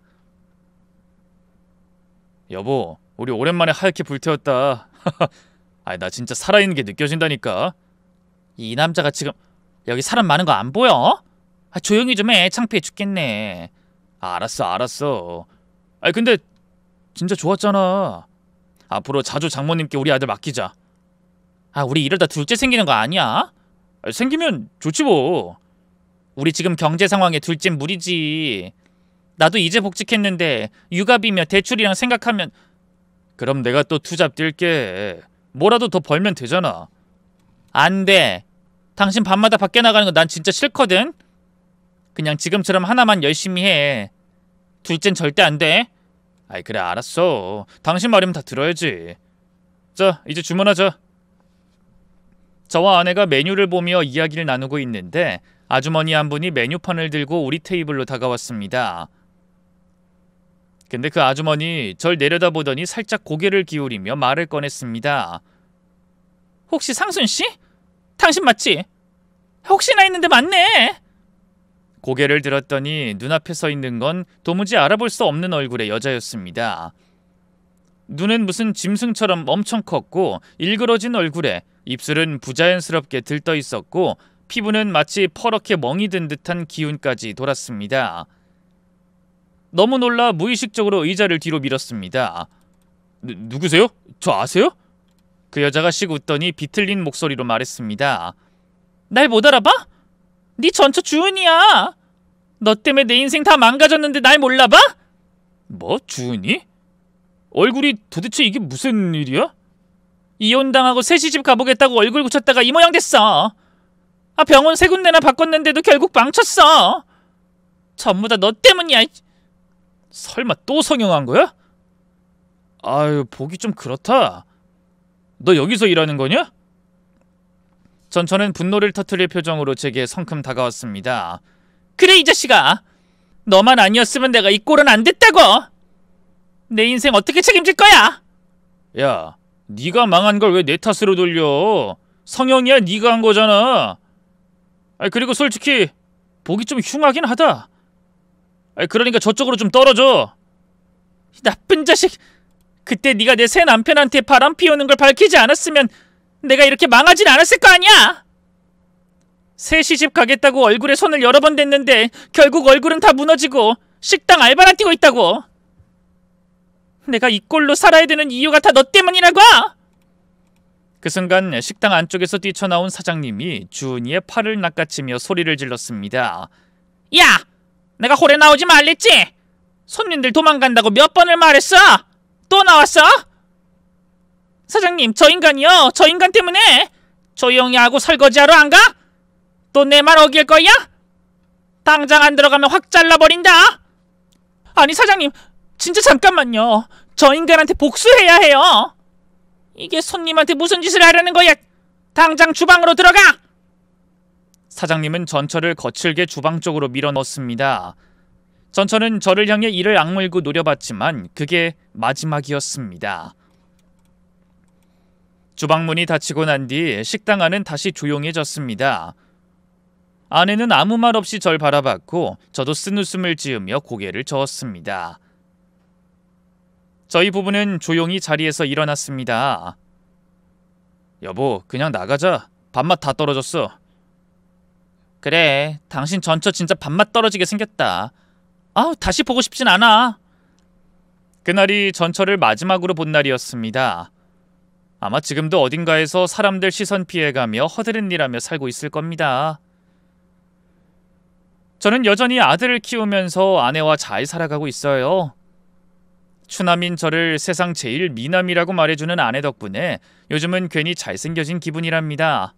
여보, 우리 오랜만에 하얗게 불태웠다. 아니, 나 진짜 살아있는 게 느껴진다니까. 이 남자가 지금 여기 사람 많은 거 안 보여? 조용히 좀 해. 창피해 죽겠네. 알았어. 아니 근데 진짜 좋았잖아. 앞으로 자주 장모님께 우리 아들 맡기자. 우리 이러다 둘째 생기는 거 아니야? 생기면 좋지 뭐. 우리 지금 경제 상황에 둘째 무리지. 나도 이제 복직했는데 육아비며 대출이랑 생각하면. 그럼 내가 또 투잡 뛸게. 뭐라도 더 벌면 되잖아. 안 돼. 당신 밤마다 밖에 나가는 거 난 진짜 싫거든. 그냥 지금처럼 하나만 열심히 해. 둘째는 절대 안 돼. 아이 그래 알았어. 당신 말이면 다 들어야지. 자, 이제 주문하자. 저와 아내가 메뉴를 보며 이야기를 나누고 있는데 아주머니 한 분이 메뉴판을 들고 우리 테이블로 다가왔습니다. 근데 그 아주머니 절 내려다보더니 살짝 고개를 기울이며 말을 꺼냈습니다. 혹시 상순씨? 당신 맞지? 혹시나 했는데 맞네. 고개를 들었더니 눈앞에 서 있는 건 도무지 알아볼 수 없는 얼굴의 여자였습니다. 눈은 무슨 짐승처럼 엄청 컸고 일그러진 얼굴에 입술은 부자연스럽게 들떠 있었고 피부는 마치 퍼렇게 멍이 든 듯한 기운까지 돌았습니다. 너무 놀라 무의식적으로 의자를 뒤로 밀었습니다. 누구세요? 저 아세요? 그 여자가 씩 웃더니 비틀린 목소리로 말했습니다. 날 못 알아봐? 네 전처 주은이야. 너 때문에 내 인생 다 망가졌는데 날 몰라봐? 뭐? 주은이? 얼굴이 도대체 이게 무슨 일이야? 이혼당하고 새 시집 가보겠다고 얼굴 고쳤다가 이 모양 됐어. 병원 3군데나 바꿨는데도 결국 망쳤어. 전부 다 너 때문이야. 설마 또 성형한 거야? 아유, 보기 좀 그렇다. 너 여기서 일하는 거냐? 전처는 분노를 터뜨릴 표정으로 제게 성큼 다가왔습니다. 그래 이 자식아. 너만 아니었으면 내가 이 꼴은 안 됐다고. 내 인생 어떻게 책임질 거야? 야, 네가 망한 걸 왜 내 탓으로 돌려? 성형이야 네가 한 거잖아. 그리고 솔직히 보기 좀 흉하긴 하다. 그러니까 저쪽으로 좀 떨어져. 나쁜 자식. 그때 네가 내 새 남편한테 바람 피우는 걸 밝히지 않았으면 내가 이렇게 망하진 않았을 거 아니야. 새 시집 가겠다고 얼굴에 손을 여러 번 댔는데 결국 얼굴은 다 무너지고 식당 알바나 뛰고 있다고. 내가 이 꼴로 살아야 되는 이유가 다 너 때문이라고. 그 순간 식당 안쪽에서 뛰쳐나온 사장님이 주은이의 팔을 낚아치며 소리를 질렀습니다. 야! 내가 홀에 나오지 말랬지? 손님들 도망간다고 몇 번을 말했어? 또 나왔어? 사장님, 저 인간이요. 저 인간 때문에 조용히 하고 설거지하러 안 가? 또 내 말 어길 거야? 당장 안 들어가면 확 잘라버린다. 아니 사장님, 진짜 잠깐만요. 저 인간한테 복수해야 해요. 이게 손님한테 무슨 짓을 하려는 거야? 당장 주방으로 들어가! 사장님은 전철을 거칠게 주방 쪽으로 밀어넣었습니다. 전철은 저를 향해 이를 악물고 노려봤지만 그게 마지막이었습니다. 주방문이 닫히고 난 뒤 식당 안은 다시 조용해졌습니다. 아내는 아무 말 없이 절 바라봤고 저도 쓴웃음을 지으며 고개를 저었습니다. 저희 부부는 조용히 자리에서 일어났습니다. 여보, 그냥 나가자. 밥맛 다 떨어졌어. 그래, 당신 전처 진짜 밥맛 떨어지게 생겼다. 다시 보고 싶진 않아. 그날이 전철을 마지막으로 본 날이었습니다. 아마 지금도 어딘가에서 사람들 시선 피해가며 허드렛 일하며 살고 있을 겁니다. 저는 여전히 아들을 키우면서 아내와 잘 살아가고 있어요. 추남인 저를 세상 제일 미남이라고 말해주는 아내 덕분에 요즘은 괜히 잘생겨진 기분이랍니다.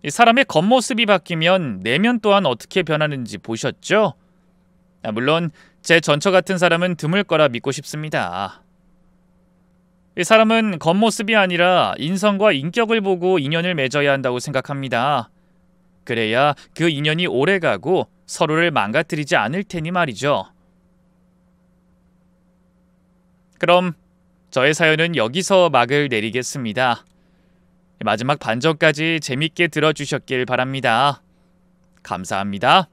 이 사람의 겉모습이 바뀌면 내면 또한 어떻게 변하는지 보셨죠? 물론 제 전처 같은 사람은 드물 거라 믿고 싶습니다. 이 사람은 겉모습이 아니라 인성과 인격을 보고 인연을 맺어야 한다고 생각합니다. 그래야 그 인연이 오래가고 서로를 망가뜨리지 않을 테니 말이죠. 그럼 저의 사연은 여기서 막을 내리겠습니다. 마지막 반절까지 재밌게 들어주셨길 바랍니다. 감사합니다.